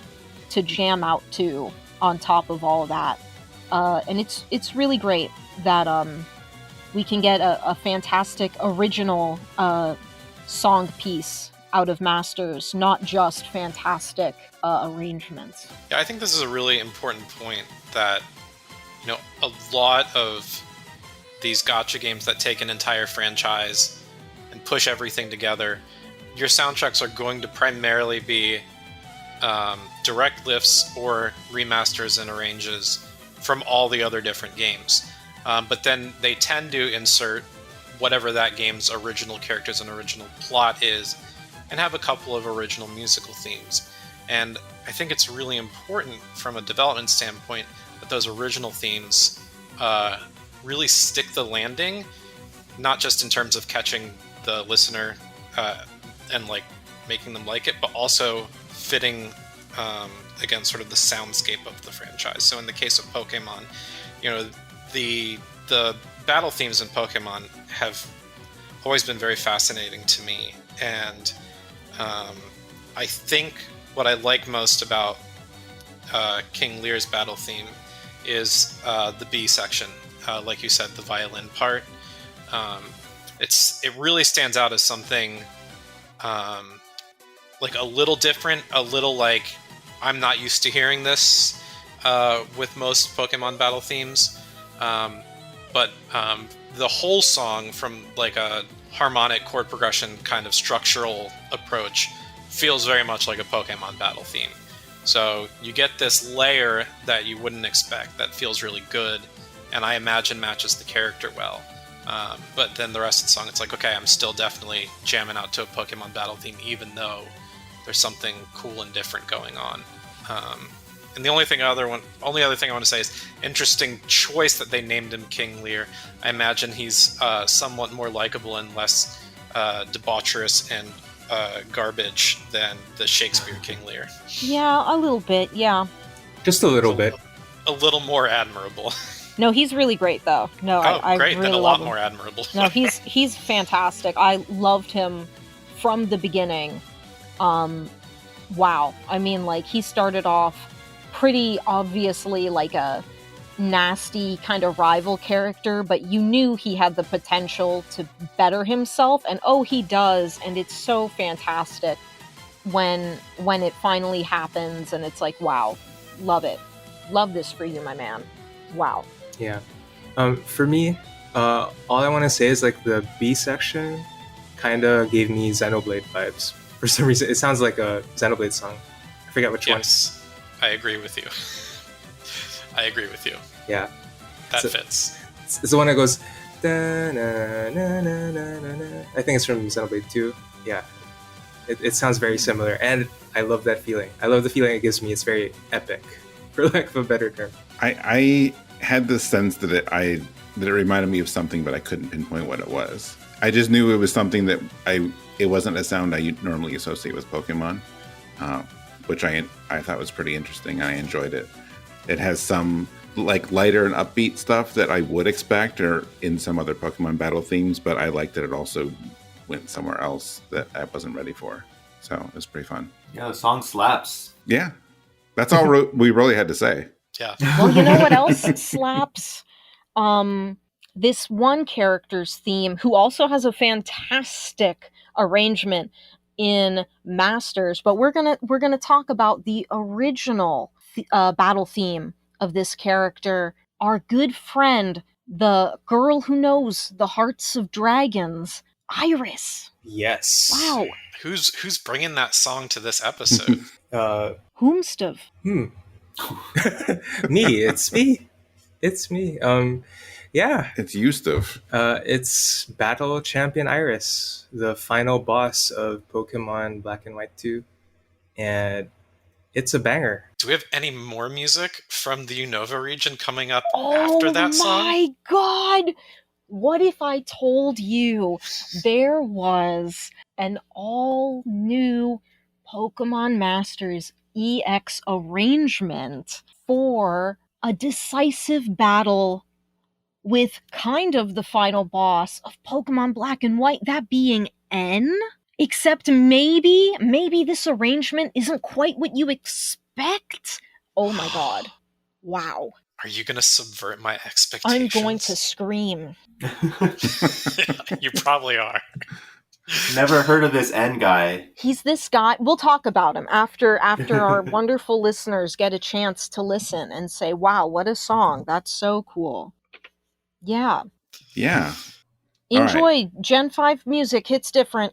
[SPEAKER 3] to jam out to on top of all of that. And it's really great that we can get a fantastic original song piece out of Masters, not just fantastic arrangements.
[SPEAKER 1] Yeah, I think this is a really important point that, you know, a lot of these gacha games that take an entire franchise and push everything together, your soundtracks are going to primarily be direct lifts or remasters and arranges from all the other different games. But then they tend to insert whatever that game's original characters and original plot is, and have a couple of original musical themes. And I think it's really important from a development standpoint that those original themes really stick the landing, not just in terms of catching the listener and like making them like it, but also fitting again sort of the soundscape of the franchise. So in the case of Pokemon, you know, the battle themes in Pokemon have always been very fascinating to me, and I think what I like most about King Lear's battle theme is the B section, like you said, the violin part. It really stands out as something like a little different, a little like I'm not used to hearing this with most Pokemon battle themes. But the whole song, from like a harmonic chord progression kind of structural approach, feels very much like a Pokemon battle theme. So you get this layer that you wouldn't expect that feels really good, and I imagine matches the character well. But then the rest of the song, it's like, okay, I'm still definitely jamming out to a Pokemon battle theme, even though there's something cool and different going on. And the only other thing I want to say is interesting choice that they named him King Lear. I imagine he's somewhat more likable and less debaucherous and garbage than the Shakespeare King Lear.
[SPEAKER 3] Yeah, a little bit, yeah.
[SPEAKER 5] Just a little bit.
[SPEAKER 1] A little more admirable.
[SPEAKER 3] No, he's really great, though. No, I
[SPEAKER 1] great,
[SPEAKER 3] really
[SPEAKER 1] then a
[SPEAKER 3] love
[SPEAKER 1] lot
[SPEAKER 3] him.
[SPEAKER 1] more admirable.
[SPEAKER 3] No, he's fantastic. I loved him from the beginning. Wow. I mean, like, he started off pretty obviously like a nasty kind of rival character, but you knew he had the potential to better himself, and he does, and it's so fantastic when it finally happens, and it's like, wow, love it. Love this for you, my man. Wow.
[SPEAKER 5] Yeah. For me, all I want to say is like the B section kind of gave me Xenoblade vibes. For some reason, it sounds like a Xenoblade song. I forget which one.
[SPEAKER 1] Yes, I agree with you.
[SPEAKER 5] Yeah.
[SPEAKER 1] That fits.
[SPEAKER 5] It's the one that goes, da, na, na, na, na, na, na. I think it's from Xenoblade 2. Yeah. It sounds very similar, and I love that feeling. I love the feeling it gives me. It's very epic, for lack of a better term.
[SPEAKER 2] I had the sense that it reminded me of something, but I couldn't pinpoint what it was. I just knew it was something that it wasn't a sound I normally associate with Pokemon, which I thought was pretty interesting. I enjoyed it. It has some like lighter and upbeat stuff that I would expect or in some other Pokemon battle themes, but I liked that it also went somewhere else that I wasn't ready for. So it was pretty fun.
[SPEAKER 4] Yeah, the song slaps.
[SPEAKER 2] Yeah. That's all we really had to say.
[SPEAKER 1] Yeah.
[SPEAKER 3] Well, you know what else slaps? This one character's theme, who also has a fantastic arrangement in Masters, but we're gonna talk about the original battle theme of this character. Our good friend, the girl who knows the hearts of dragons, Iris.
[SPEAKER 5] Yes.
[SPEAKER 3] Wow.
[SPEAKER 1] Who's bringing that song to this episode?
[SPEAKER 3] Whomstov.
[SPEAKER 5] Me. It's me. It's me. Yeah.
[SPEAKER 2] It's Yustov.
[SPEAKER 5] It's Battle Champion Iris, the final boss of Pokemon Black and White 2. And it's a banger.
[SPEAKER 1] Do we have any more music from the Unova region coming up after that song?
[SPEAKER 3] Oh my god! What if I told you there was an all-new Pokemon Masters EX arrangement for a decisive battle with kind of the final boss of Pokemon Black and White, that being N? Except maybe this arrangement isn't quite what you expect? Oh my god. Wow.
[SPEAKER 1] Are you going to subvert my
[SPEAKER 3] I'm
[SPEAKER 1] expectations?
[SPEAKER 3] going to scream.
[SPEAKER 1] You probably are.
[SPEAKER 4] Never heard of this N guy.
[SPEAKER 3] He's this guy. We'll talk about him after our wonderful listeners get a chance to listen and say, wow, what a song. That's so cool. Yeah.
[SPEAKER 2] Yeah.
[SPEAKER 3] Enjoy. Gen 5 music hits different.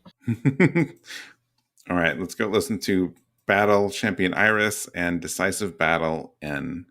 [SPEAKER 2] All right, let's go listen to Battle Champion Iris and Decisive Battle N.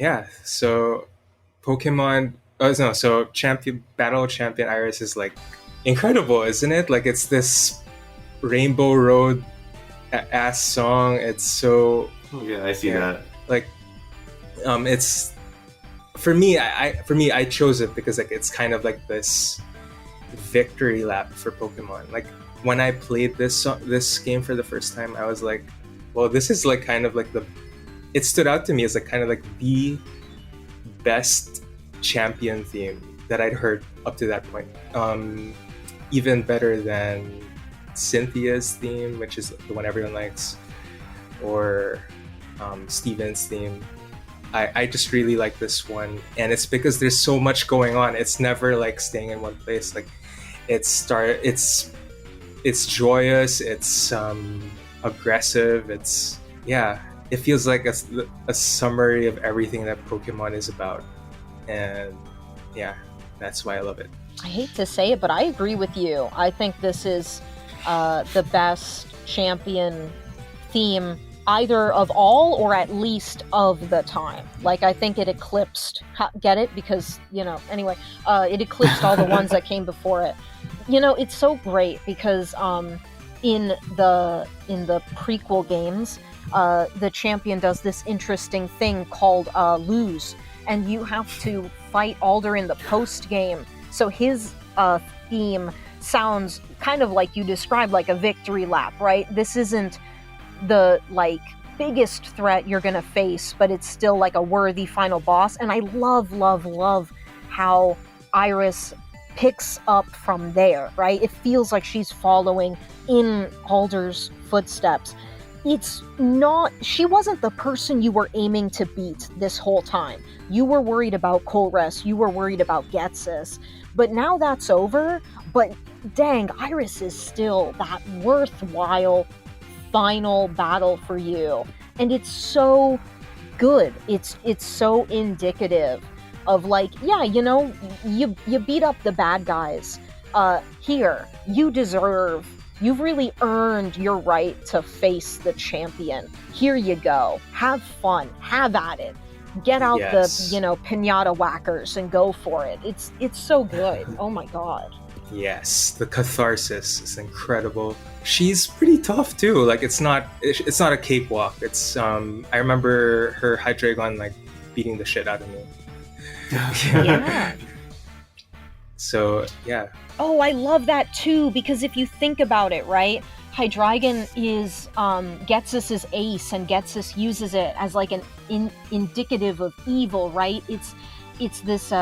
[SPEAKER 5] yeah, so Pokemon. Oh no, so champion Battle Champion Iris is like incredible, isn't it? Like it's this Rainbow Road ass song. It's so
[SPEAKER 4] Yeah, I see
[SPEAKER 5] yeah,
[SPEAKER 4] that.
[SPEAKER 5] like it's for me. I chose it because like it's kind of like this victory lap for Pokemon. Like when I played this game for the first time, I was like, well, this is like kind of like the. It stood out to me as like kind of like the best champion theme that I'd heard up to that point. Even better than Cynthia's theme, which is the one everyone likes, or Steven's theme. I just really like this one, and it's because there's so much going on. It's never like staying in one place. Like it's joyous. It's aggressive. It feels like a summary of everything that Pokemon is about, and yeah, that's why I love it.
[SPEAKER 3] I hate to say it, but I agree with you. I think this is the best champion theme, either of all or at least of the time. Like, I think it eclipsed, get it? Because, anyway, it eclipsed all the ones that came before it. It's so great because in the prequel games, the champion does this interesting thing called lose, and you have to fight Alder in the post game. So his theme sounds kind of like you described, like a victory lap, right? This isn't the biggest threat you're gonna face, but it's still like a worthy final boss. And I love how Iris picks up from there, right? It feels like she's following in Alder's footsteps. She wasn't the person you were aiming to beat this whole time. You were worried about Colress, you were worried about Ghetsis, but now that's over. But dang, Iris is still that worthwhile final battle for you. And it's so good. It's so indicative of you beat up the bad guys. Here, you've really earned your right to face the champion. Here you go. Have fun. Have at it. Get out the pinata whackers and go for it. It's so good. Oh my god.
[SPEAKER 5] Yes, the catharsis is incredible. She's pretty tough too. Like it's not a cakewalk. It's I remember her Hydreigon beating the shit out of me.
[SPEAKER 3] Yeah.
[SPEAKER 5] So yeah.
[SPEAKER 3] Oh, I love that too, because if you think about it, right? Hydreigon is Ghetsis' ace, and Ghetsis uses it as like an indicative of evil, right? It's this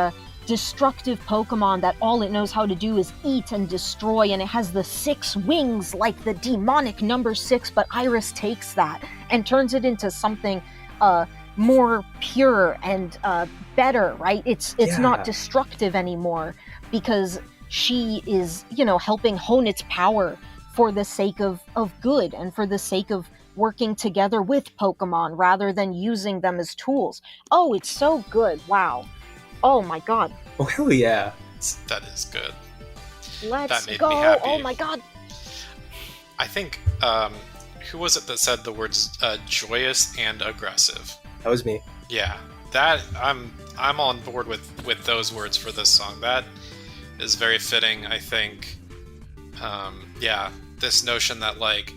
[SPEAKER 3] destructive Pokemon that all it knows how to do is eat and destroy, and it has the 6 wings like the demonic number 6, but Iris takes that and turns it into something more pure and better, right? It's not destructive anymore, because she is, helping hone its power for the sake of good and for the sake of working together with Pokemon rather than using them as tools. Oh, it's so good. Wow. Oh my god.
[SPEAKER 5] Oh, hell yeah.
[SPEAKER 1] That is good.
[SPEAKER 3] Let's
[SPEAKER 1] that made
[SPEAKER 3] go.
[SPEAKER 1] Me happy.
[SPEAKER 3] Oh my god.
[SPEAKER 1] I think, who was it that said the words joyous and aggressive?
[SPEAKER 5] That was me.
[SPEAKER 1] Yeah. That, I'm on board with those words for this song. That is very fitting, I think. This notion that like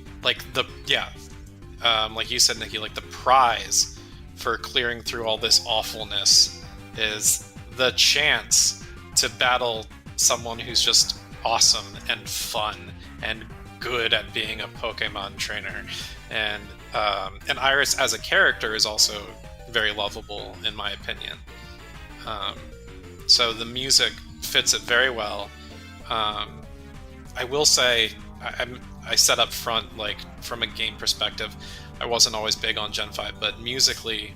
[SPEAKER 1] you said, Nikki, like the prize for clearing through all this awfulness is the chance to battle someone who's just awesome and fun and good at being a Pokemon trainer. And Iris as a character is also very lovable, in my opinion. So the music fits it very well. I will say, I said up front, from a game perspective, I wasn't always big on Gen 5, but musically,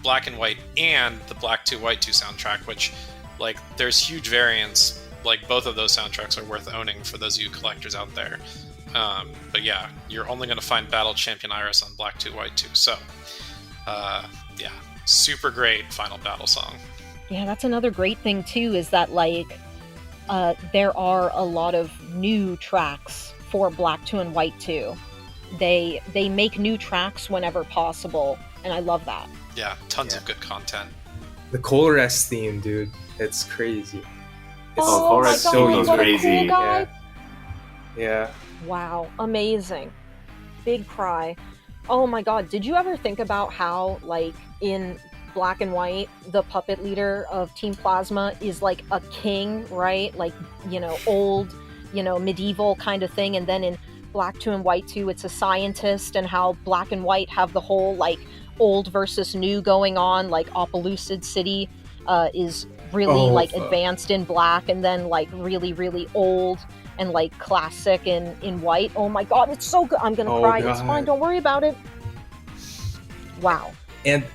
[SPEAKER 1] Black and White and the Black 2 White 2 soundtrack, which, there's huge variance. Both of those soundtracks are worth owning for those of you collectors out there. But yeah, you're only going to find Battle Champion Iris on Black 2 White 2. So, super great final battle song.
[SPEAKER 3] Yeah, that's another great thing too, is that there are a lot of new tracks for Black 2 and White 2. They make new tracks whenever possible, and I love that.
[SPEAKER 1] Yeah, tons of good content.
[SPEAKER 5] The Colress theme, dude, it's crazy. It's
[SPEAKER 4] Colress
[SPEAKER 5] so
[SPEAKER 4] theme was
[SPEAKER 3] what a
[SPEAKER 4] crazy.
[SPEAKER 3] cool guy.
[SPEAKER 5] Yeah.
[SPEAKER 3] Wow, amazing. Big cry. Oh my god, did you ever think about how, like, in Black and White, the puppet leader of Team Plasma is like a king, right? Like, old, medieval kind of thing, and then in Black 2 and White 2, it's a scientist, and how Black and White have the whole, like, old versus new going on, like Opelucid City is really advanced in Black, and then like really, really old and like classic in White. Oh my god, it's so good. I'm gonna cry.
[SPEAKER 5] God.
[SPEAKER 3] It's fine, don't worry about it. Wow.
[SPEAKER 5] And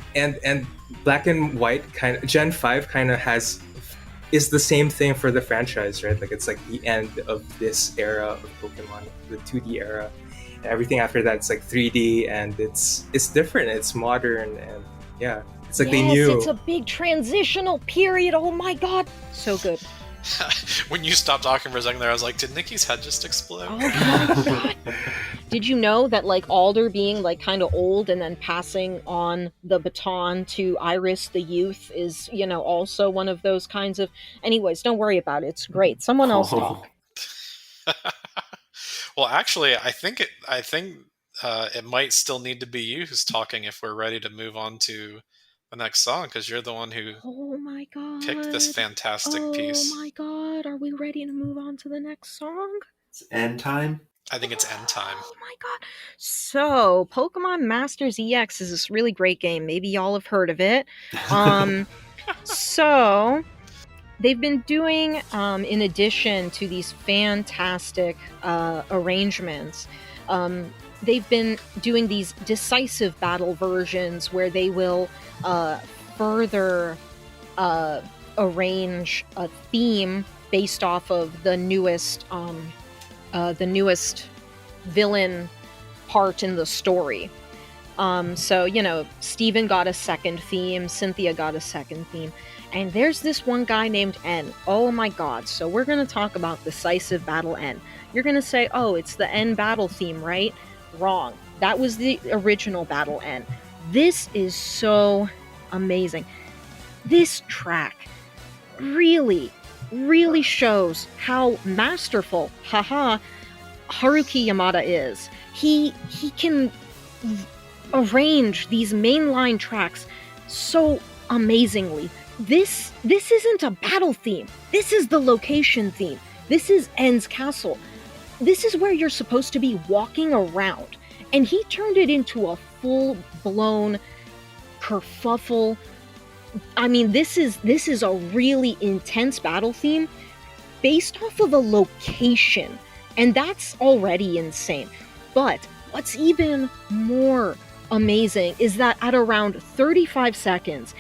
[SPEAKER 5] Black and White Gen 5 kind of is the same thing for the franchise, right? Like it's like the end of this era of Pokemon, the 2D era. And everything after that, it's like 3D, and it's different. It's modern, and yeah, it's like they knew.
[SPEAKER 3] It's a big transitional period. Oh my god, so good.
[SPEAKER 1] When you stopped talking for a second there, I was like, did Niki's head just explode?
[SPEAKER 3] Oh my god. Did you know that like Alder being like kind of old and then passing on the baton to Iris the youth is, also one of those kinds of... Anyways, don't worry about it. It's great. Someone else talk.
[SPEAKER 1] Well, actually, I think it might still need to be you who's talking if we're ready to move on to the next song, because you're the one who picked this fantastic piece.
[SPEAKER 3] Oh my god, are we ready to move on to the next song?
[SPEAKER 4] It's end time.
[SPEAKER 1] I think it's end time.
[SPEAKER 3] Oh my god. So, Pokemon Masters EX is this really great game. Maybe y'all have heard of it. So, they've been doing, in addition to these fantastic arrangements, they've been doing these decisive battle versions where they will further arrange a theme based off of the newest villain part in the story. So, Steven got a second theme, Cynthia got a second theme, and there's this one guy named N. Oh my god, so we're going to talk about Decisive Battle N. You're going to say, oh, it's the N battle theme, right? Wrong. That was the original Battle N. This is so amazing. This track really, really shows how masterful, Haruki Yamada is. He can arrange these mainline tracks so amazingly. This isn't a battle theme. This is the location theme. This is N's castle. This is where you're supposed to be walking around. And he turned it into a full-blown kerfuffle. I mean, this is a really intense battle theme based off of a location. And that's already insane. But what's even more amazing is that at around 35 seconds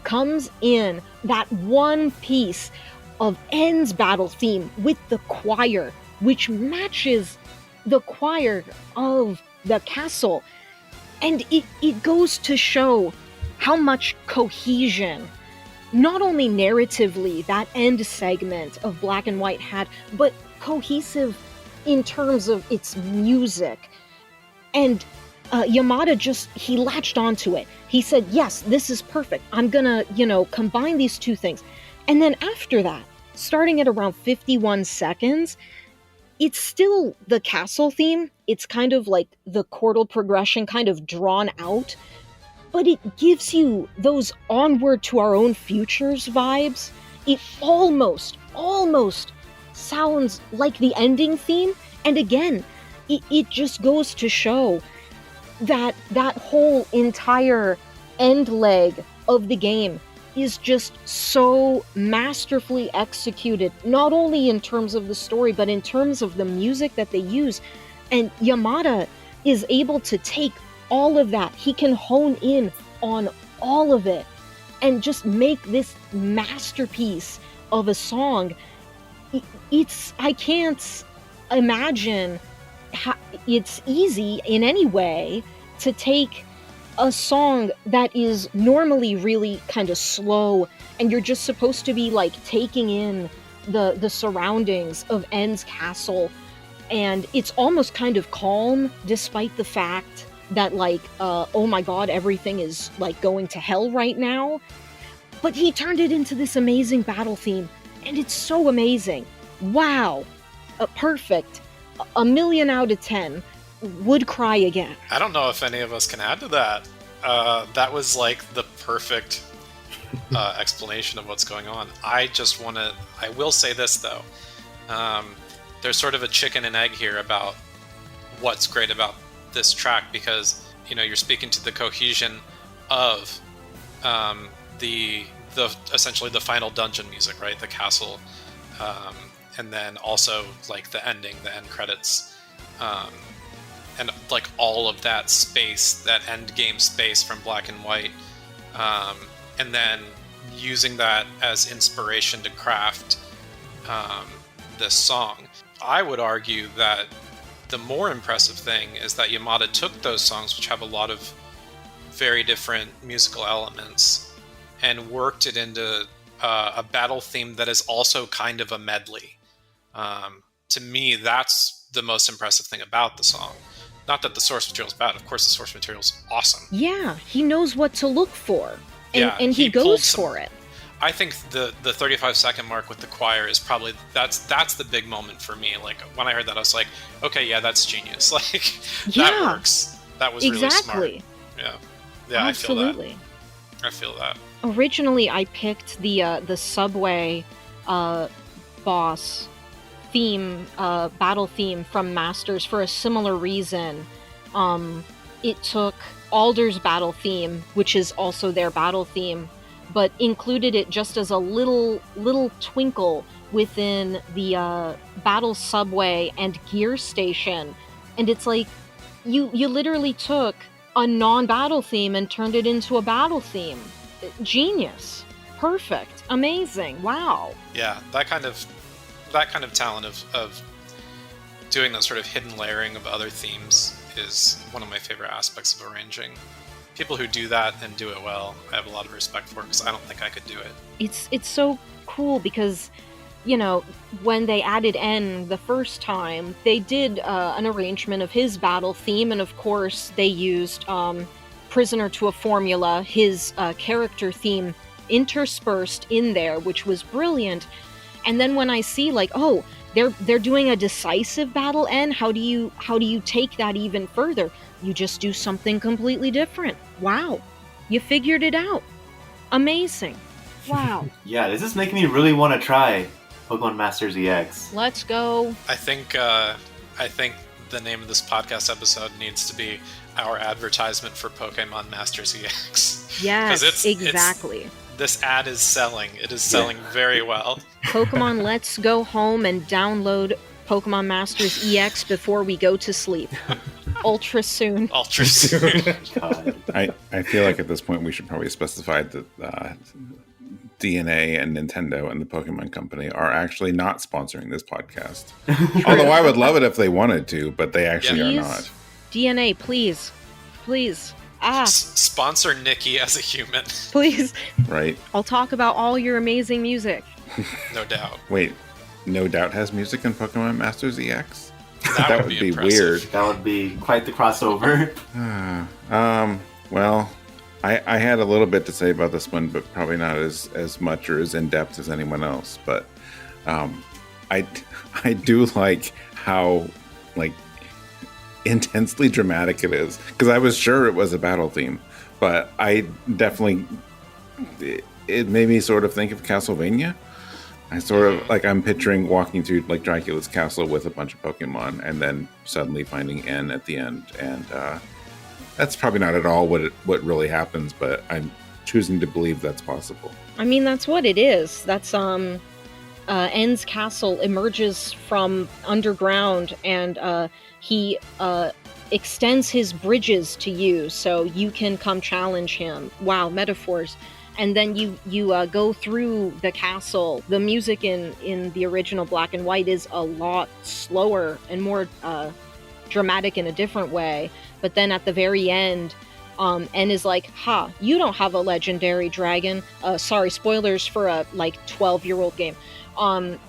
[SPEAKER 3] comes in that one piece of N's battle theme with the choir, which matches the choir of the castle. And it goes to show how much cohesion, not only narratively, that end segment of Black and White had, but cohesive in terms of its music. And Yamada he latched onto it. He said, yes, this is perfect. I'm gonna, combine these two things. And then after that, starting at around 51 seconds, it's still the castle theme. It's kind of like the chordal progression kind of drawn out, but it gives you those onward to our own futures vibes. It almost sounds like the ending theme. And again, it just goes to show that whole entire end leg of the game is just so masterfully executed, not only in terms of the story, but in terms of the music that they use. And Yamada is able to take all of that. He can hone in on all of it and just make this masterpiece of a song. I can't imagine how it's easy in any way to take a song that is normally really kind of slow, and you're just supposed to be like taking in the surroundings of N's castle, and it's almost kind of calm despite the fact that like, oh my god, everything is like going to hell right now. But he turned it into this amazing battle theme, and it's so amazing. Wow. Perfect. A million out of 10. Would cry again.
[SPEAKER 1] I don't know if any of us can add to that. That was like the perfect explanation of what's going on. I will say this though. There's sort of a chicken and egg here about what's great about this track, because you're speaking to the cohesion of the essentially the final dungeon music, right? The castle, and then also like the ending, the end credits, and like all of that space, that end game space from Black and White, and then using that as inspiration to craft this song. I would argue that the more impressive thing is that Yamada took those songs, which have a lot of very different musical elements, and worked it into a battle theme that is also kind of a medley. To me, that's the most impressive thing about the song. Not that the source material is bad. Of course, the source material is awesome.
[SPEAKER 3] Yeah, he knows what to look for, and he goes for it.
[SPEAKER 1] I think the 35-second mark with the choir is probably that's the big moment for me. Like when I heard that, I was like, okay, yeah, that's genius. Like that works. That was
[SPEAKER 3] exactly.
[SPEAKER 1] Really smart. Yeah,
[SPEAKER 3] absolutely.
[SPEAKER 1] I feel that.
[SPEAKER 3] Originally, I picked the subway boss theme, battle theme from Masters for a similar reason. It took Alder's battle theme, which is also their battle theme, but included it just as a little twinkle within the battle subway and gear station. And it's like, you literally took a non-battle theme and turned it into a battle theme. Genius. Perfect. Amazing. Wow.
[SPEAKER 1] Yeah, that kind of talent of doing that sort of hidden layering of other themes is one of my favorite aspects of arranging. People who do that and do it well, I have a lot of respect for, because I don't think I could do it.
[SPEAKER 3] It's so cool because, when they added N the first time, they did an arrangement of his battle theme, and of course they used Prisoner to a Formula, his character theme, interspersed in there, which was brilliant. And then when I see like, oh, they're doing a decisive battle N, how do you take that even further? You just do something completely different. Wow. You figured it out. Amazing. Wow.
[SPEAKER 4] Yeah, this is making me really want to try Pokemon Masters EX.
[SPEAKER 3] Let's go.
[SPEAKER 1] I think the name of this podcast episode needs to be our advertisement for Pokemon Masters EX.
[SPEAKER 3] Yes, exactly.
[SPEAKER 1] This ad is selling. It is selling very well.
[SPEAKER 3] Pokemon, let's go home and download Pokemon Masters EX before we go to sleep. Ultra soon.
[SPEAKER 1] Ultra soon.
[SPEAKER 2] I feel like at this point we should probably specify that DNA and Nintendo and the Pokemon Company are actually not sponsoring this podcast. Although I would love it if they wanted to, but they actually are not.
[SPEAKER 3] DNA, please. Please.
[SPEAKER 1] Sponsor Niki as a human.
[SPEAKER 3] Please.
[SPEAKER 2] Right.
[SPEAKER 3] I'll talk about all your amazing music.
[SPEAKER 1] No doubt.
[SPEAKER 2] Wait, No Doubt has music in Pokemon Masters EX?
[SPEAKER 1] That would be
[SPEAKER 2] weird.
[SPEAKER 4] That would be quite the crossover.
[SPEAKER 2] Well, I had a little bit to say about this one, but probably not as much or as in-depth as anyone else. But I do like how intensely dramatic it is, because I was sure it was a battle theme, but I definitely, it made me sort of think of Castlevania. I sort of I'm picturing walking through Dracula's castle with a bunch of Pokemon and then suddenly finding N at the end, and that's probably not at all what really happens, but I'm choosing to believe that's possible.
[SPEAKER 3] I mean, that's what it is. That's N's castle emerges from underground, and he extends his bridges to you so you can come challenge him. Wow, metaphors. And then you go through the castle. The music in the original Black and White is a lot slower and more dramatic in a different way. But then at the very end, N is like, ha, you don't have a legendary dragon. Sorry, spoilers for a 12-year-old game.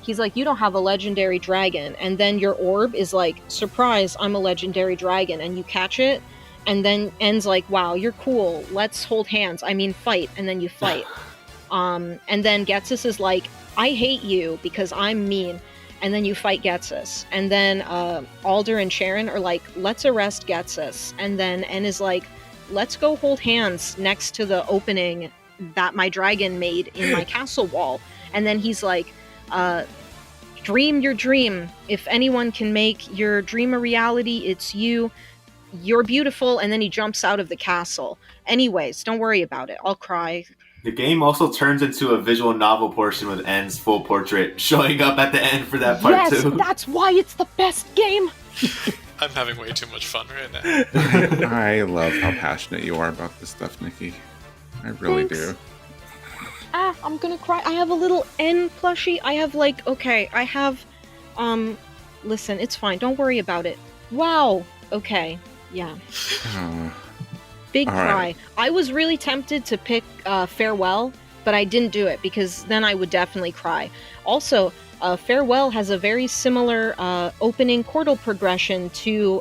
[SPEAKER 3] He's like, you don't have a legendary dragon. And then your orb is like, surprise, I'm a legendary dragon. And you catch it, And then N's like, wow, you're cool. Let's hold hands. I mean, fight. And then you fight. And then Getsus is like, I hate you because I'm mean. And then you fight Getsus. And then Alder and Sharon are like, let's arrest Getsus. And then N is like, let's go hold hands next to the opening that my dragon made in my castle wall. And then he's like, dream your dream. If anyone can make your dream a reality, it's you. You're beautiful. And then he jumps out of the castle. Anyways, don't worry about it. I'll cry.
[SPEAKER 4] The game also turns into a visual novel portion with N's full portrait showing up at the end for that part
[SPEAKER 3] yes,
[SPEAKER 4] too.
[SPEAKER 3] That's why it's the best game.
[SPEAKER 1] I'm having way too much fun right now.
[SPEAKER 2] I love how passionate you are about this stuff, Nikki. I really
[SPEAKER 3] Thanks.
[SPEAKER 2] do.
[SPEAKER 3] I'm gonna cry. I have a little N plushie. I have listen, it's fine. Don't worry about it. Wow. Okay. Yeah. Big
[SPEAKER 2] All
[SPEAKER 3] cry.
[SPEAKER 2] right.
[SPEAKER 3] I was really tempted to pick Farewell, but I didn't do it because then I would definitely cry. Also, Farewell has a very similar opening chordal progression to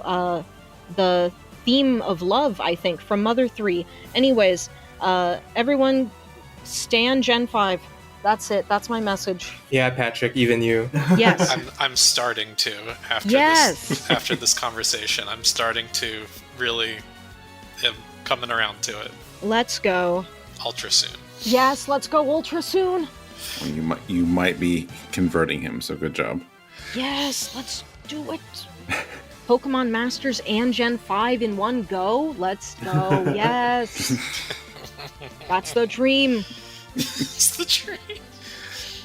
[SPEAKER 3] the theme of love, I think, from Mother 3. Anyways, everyone stan Gen 5. That's it. That's my message.
[SPEAKER 5] Yeah, Patrick, even you.
[SPEAKER 3] Yes.
[SPEAKER 1] I'm starting to after this conversation. I'm starting to really am coming around to it.
[SPEAKER 3] Let's go.
[SPEAKER 1] Ultra soon.
[SPEAKER 3] Yes, let's go ultra soon.
[SPEAKER 2] Well, you might be converting him, so good job.
[SPEAKER 3] Yes, let's do it. Pokemon Masters and Gen 5 in one go. Let's go. Yes. That's the dream.
[SPEAKER 1] It's the dream.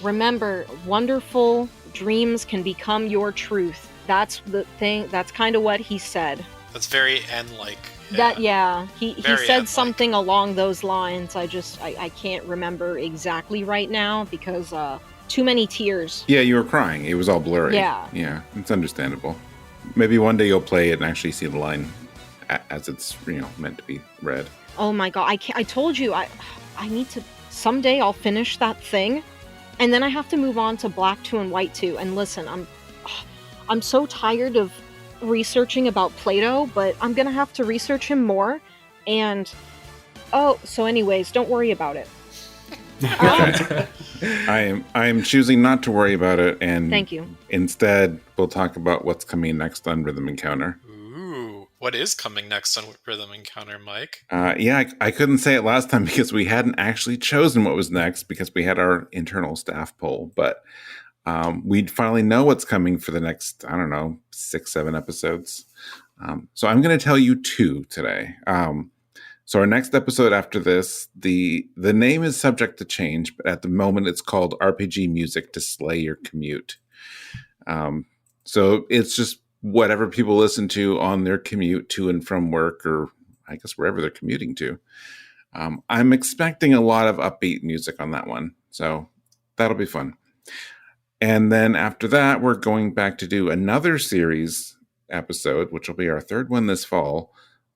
[SPEAKER 3] Remember, wonderful dreams can become your truth. That's the thing. That's kind of what he said.
[SPEAKER 1] That's very N-like.
[SPEAKER 3] He
[SPEAKER 1] Very
[SPEAKER 3] said
[SPEAKER 1] N-like.
[SPEAKER 3] something along those lines. I can't remember exactly right now because too many tears.
[SPEAKER 2] Yeah, you were crying. It was all blurry.
[SPEAKER 3] Yeah.
[SPEAKER 2] Yeah, it's understandable. Maybe one day you'll play it and actually see the line as it's meant to be read.
[SPEAKER 3] Oh my god! I told you I need to someday. I'll finish that thing, and then I have to move on to Black 2 and White 2. And listen, I'm so tired of researching about Plato, but I'm gonna have to research him more. And so anyways, don't worry about it.
[SPEAKER 2] Okay. I am choosing not to worry about it, and
[SPEAKER 3] Thank you.
[SPEAKER 2] Instead, we'll talk about what's coming next on Rhythm Encounter.
[SPEAKER 1] Ooh, what is coming next on Rhythm Encounter, Mike?
[SPEAKER 2] I couldn't say it last time because we hadn't actually chosen what was next because we had our internal staff poll, but we'd finally know what's coming for the next, 6-7 episodes. So I'm going to tell you 2 today. So our next episode after this, the name is subject to change, but at the moment it's called RPG Music to Slay Your Commute. So it's just whatever people listen to on their commute to and from work, or I guess wherever they're commuting to. I'm expecting a lot of upbeat music on that one, so that'll be fun. And then after that, we're going back to do another series episode, which will be our 3rd one this fall.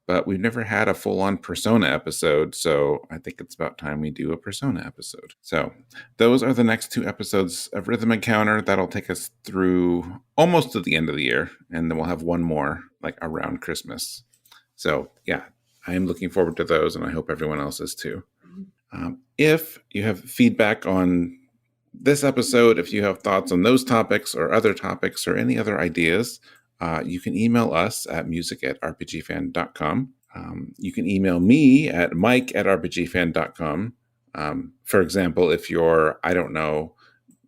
[SPEAKER 2] But we've never had a full-on Persona episode, so I think it's about time we do a Persona episode. So those are the next 2 episodes of Rhythm Encounter. That'll take us through almost to the end of the year, and then we'll have one more, around Christmas. So, yeah, I am looking forward to those, and I hope everyone else is too. If you have feedback on this episode, if you have thoughts on those topics or other topics or any other ideas, you can email us at music@rpgfan.com. You can email me at mike@rpgfan.com. For example, if you're,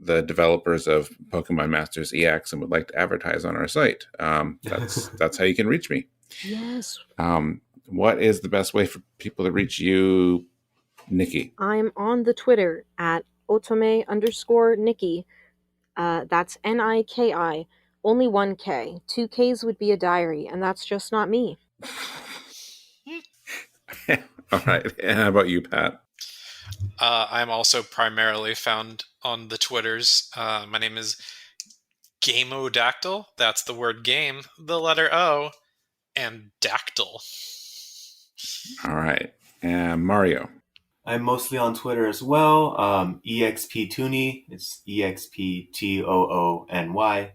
[SPEAKER 2] the developers of Pokemon Masters EX and would like to advertise on our site, that's how you can reach me.
[SPEAKER 3] Yes.
[SPEAKER 2] What is the best way for people to reach you, Nikki?
[SPEAKER 3] I'm on the Twitter at otome_Niki. That's Niki. Only 1 K. 2 Ks would be a diary, and that's just not me.
[SPEAKER 2] All right. And how about you, Pat?
[SPEAKER 1] I'm also primarily found on the Twitters. My name is Gameodactyl. That's the word game, the letter O, and dactyl.
[SPEAKER 2] All right. And Mario?
[SPEAKER 4] I'm mostly on Twitter as well. EXPToony. It's EXPTOONY.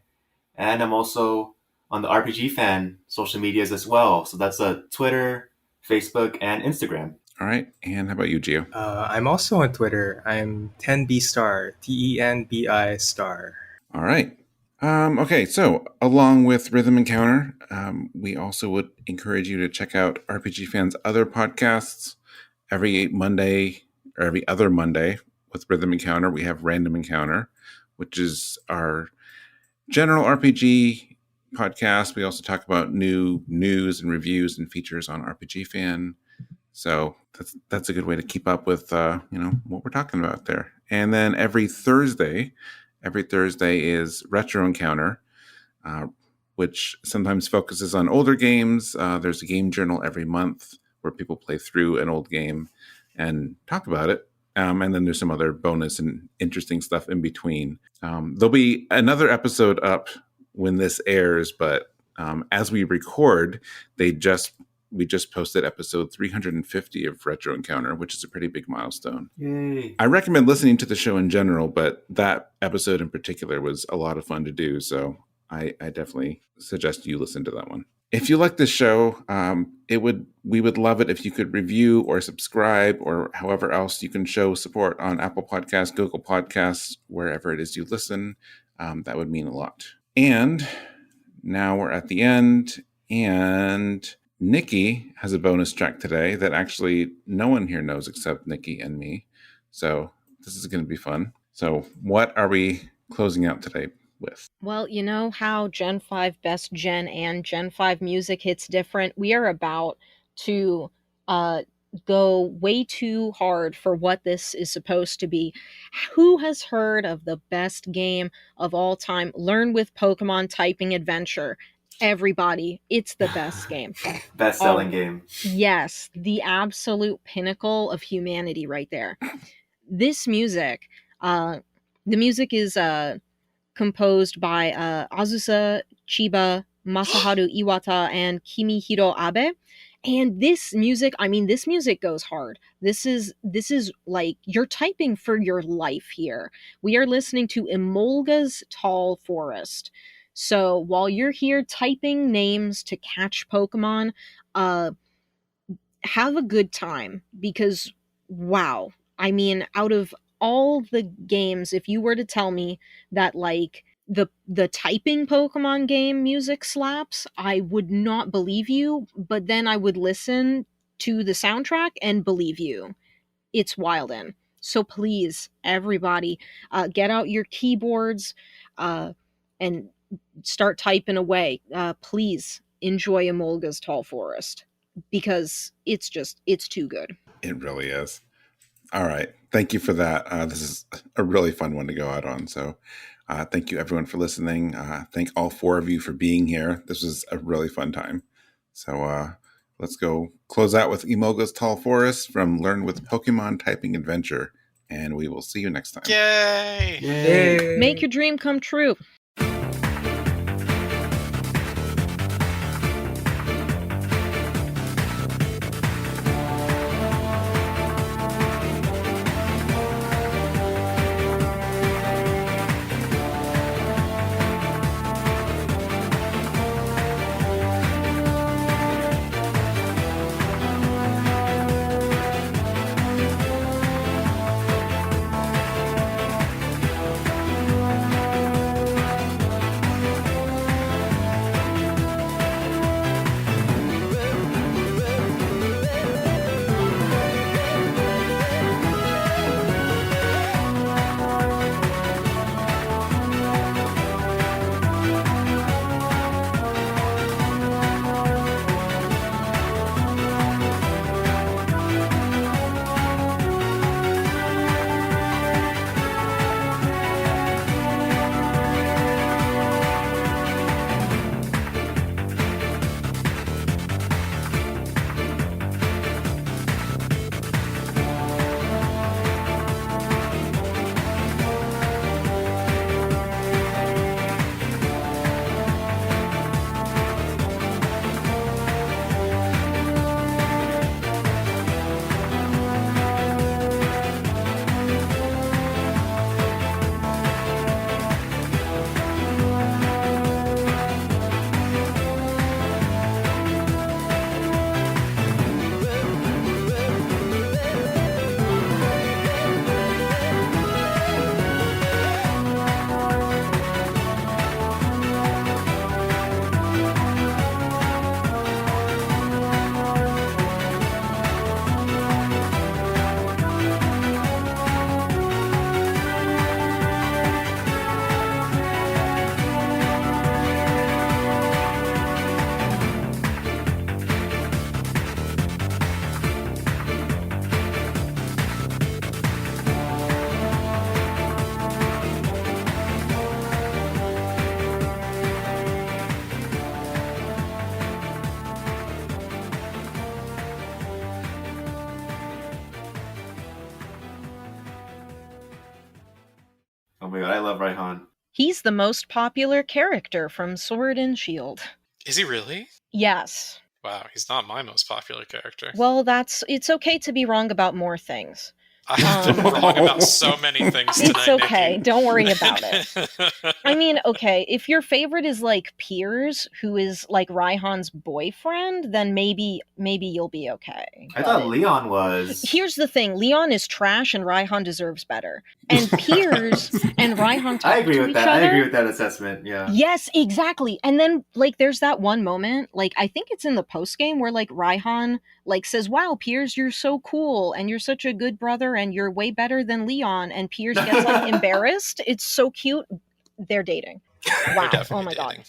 [SPEAKER 4] And I'm also on the RPG Fan social medias as well. So that's Twitter, Facebook, and Instagram.
[SPEAKER 2] All right. And how about you, Gio?
[SPEAKER 5] I'm also on Twitter. I'm 10bstar, TENBI star.
[SPEAKER 2] All right. Okay, so along with Rhythm Encounter, we also would encourage you to check out RPG Fan's other podcasts. Every Monday or every other Monday with Rhythm Encounter, we have Random Encounter, which is our general RPG podcast. We also talk about new news and reviews and features on RPG Fan. So that's a good way to keep up with what we're talking about there. And then every Thursday is Retro Encounter, which sometimes focuses on older games. There's a game journal every month where people play through an old game and talk about it. And then there's some other bonus and interesting stuff in between. There'll be another episode up when this airs, but as we record, we just posted episode 350 of Retro Encounter, which is a pretty big milestone.
[SPEAKER 4] Yay.
[SPEAKER 2] I recommend listening to the show in general, but that episode in particular was a lot of fun to do, so I definitely suggest you listen to that one. If you like this show, we would love it if you could review or subscribe or however else you can show support on Apple Podcasts, Google Podcasts, wherever it is you listen. That would mean a lot. And now we're at the end, and Niki has a bonus track today that actually no one here knows except Niki and me. So this is going to be fun. So what are we closing out today with?
[SPEAKER 3] Well, you know how Gen 5 Best Gen and Gen 5 music hits different? We are about to go way too hard for what this is supposed to be. Who has heard of the best game of all time? Learn with Pokemon Typing Adventure. Everybody, it's the best game.
[SPEAKER 4] Best-selling game.
[SPEAKER 3] Yes, the absolute pinnacle of humanity right there. This music, the music is composed by Azusa Chiba, Masaharu Iwata, and Kimihiro Abe. And this music goes hard. This is like you're typing for your life here. We are listening to Emolga's Tall Forest. So while you're here typing names to catch Pokemon, have a good time, because wow. I mean, out of all the games, if you were to tell me that like the typing Pokemon game music slaps, I would not believe you, but then I would listen to the soundtrack and believe you. It's wildin'. So please, everybody, get out your keyboards and start typing away. Please enjoy Emolga's Tall Forest, because it's too good.
[SPEAKER 2] It really is. All right. Thank you for that. This is a really fun one to go out on. So thank you, everyone, for listening. Thank all four of you for being here. This was a really fun time. So let's go close out with Emolga's Tall Forest from Learn with Pokemon Typing Adventure. And we will see you next time.
[SPEAKER 1] Yay!
[SPEAKER 5] Yay!
[SPEAKER 3] Make your dream come true.
[SPEAKER 4] Oh my god, I love Raihan.
[SPEAKER 3] He's the most popular character from Sword and Shield.
[SPEAKER 1] Is he really?
[SPEAKER 3] Yes.
[SPEAKER 1] Wow, he's not my most popular character.
[SPEAKER 3] Well, it's okay to be wrong about more things.
[SPEAKER 1] I've been wrong about so many things tonight.
[SPEAKER 3] It's okay.
[SPEAKER 1] Niki.
[SPEAKER 3] Don't worry about it. I mean, okay, if your favorite is like Piers, who is like Raihan's boyfriend, then maybe you'll be okay.
[SPEAKER 4] I thought Leon was.
[SPEAKER 3] Here's the thing: Leon is trash, and Raihan deserves better. And Piers and Raihan talk
[SPEAKER 4] I agree
[SPEAKER 3] to
[SPEAKER 4] with
[SPEAKER 3] each
[SPEAKER 4] that.
[SPEAKER 3] other.
[SPEAKER 4] I agree with that assessment. Yeah.
[SPEAKER 3] Yes, exactly. And then like there's that one moment, like I think it's in the post game where like Raihan like says, "Wow, Piers, you're so cool and you're such a good brother and you're way better than Leon." And Piers gets like embarrassed. It's so cute. They're dating. Wow.
[SPEAKER 1] They're definitely
[SPEAKER 3] Oh my god.
[SPEAKER 1] dating.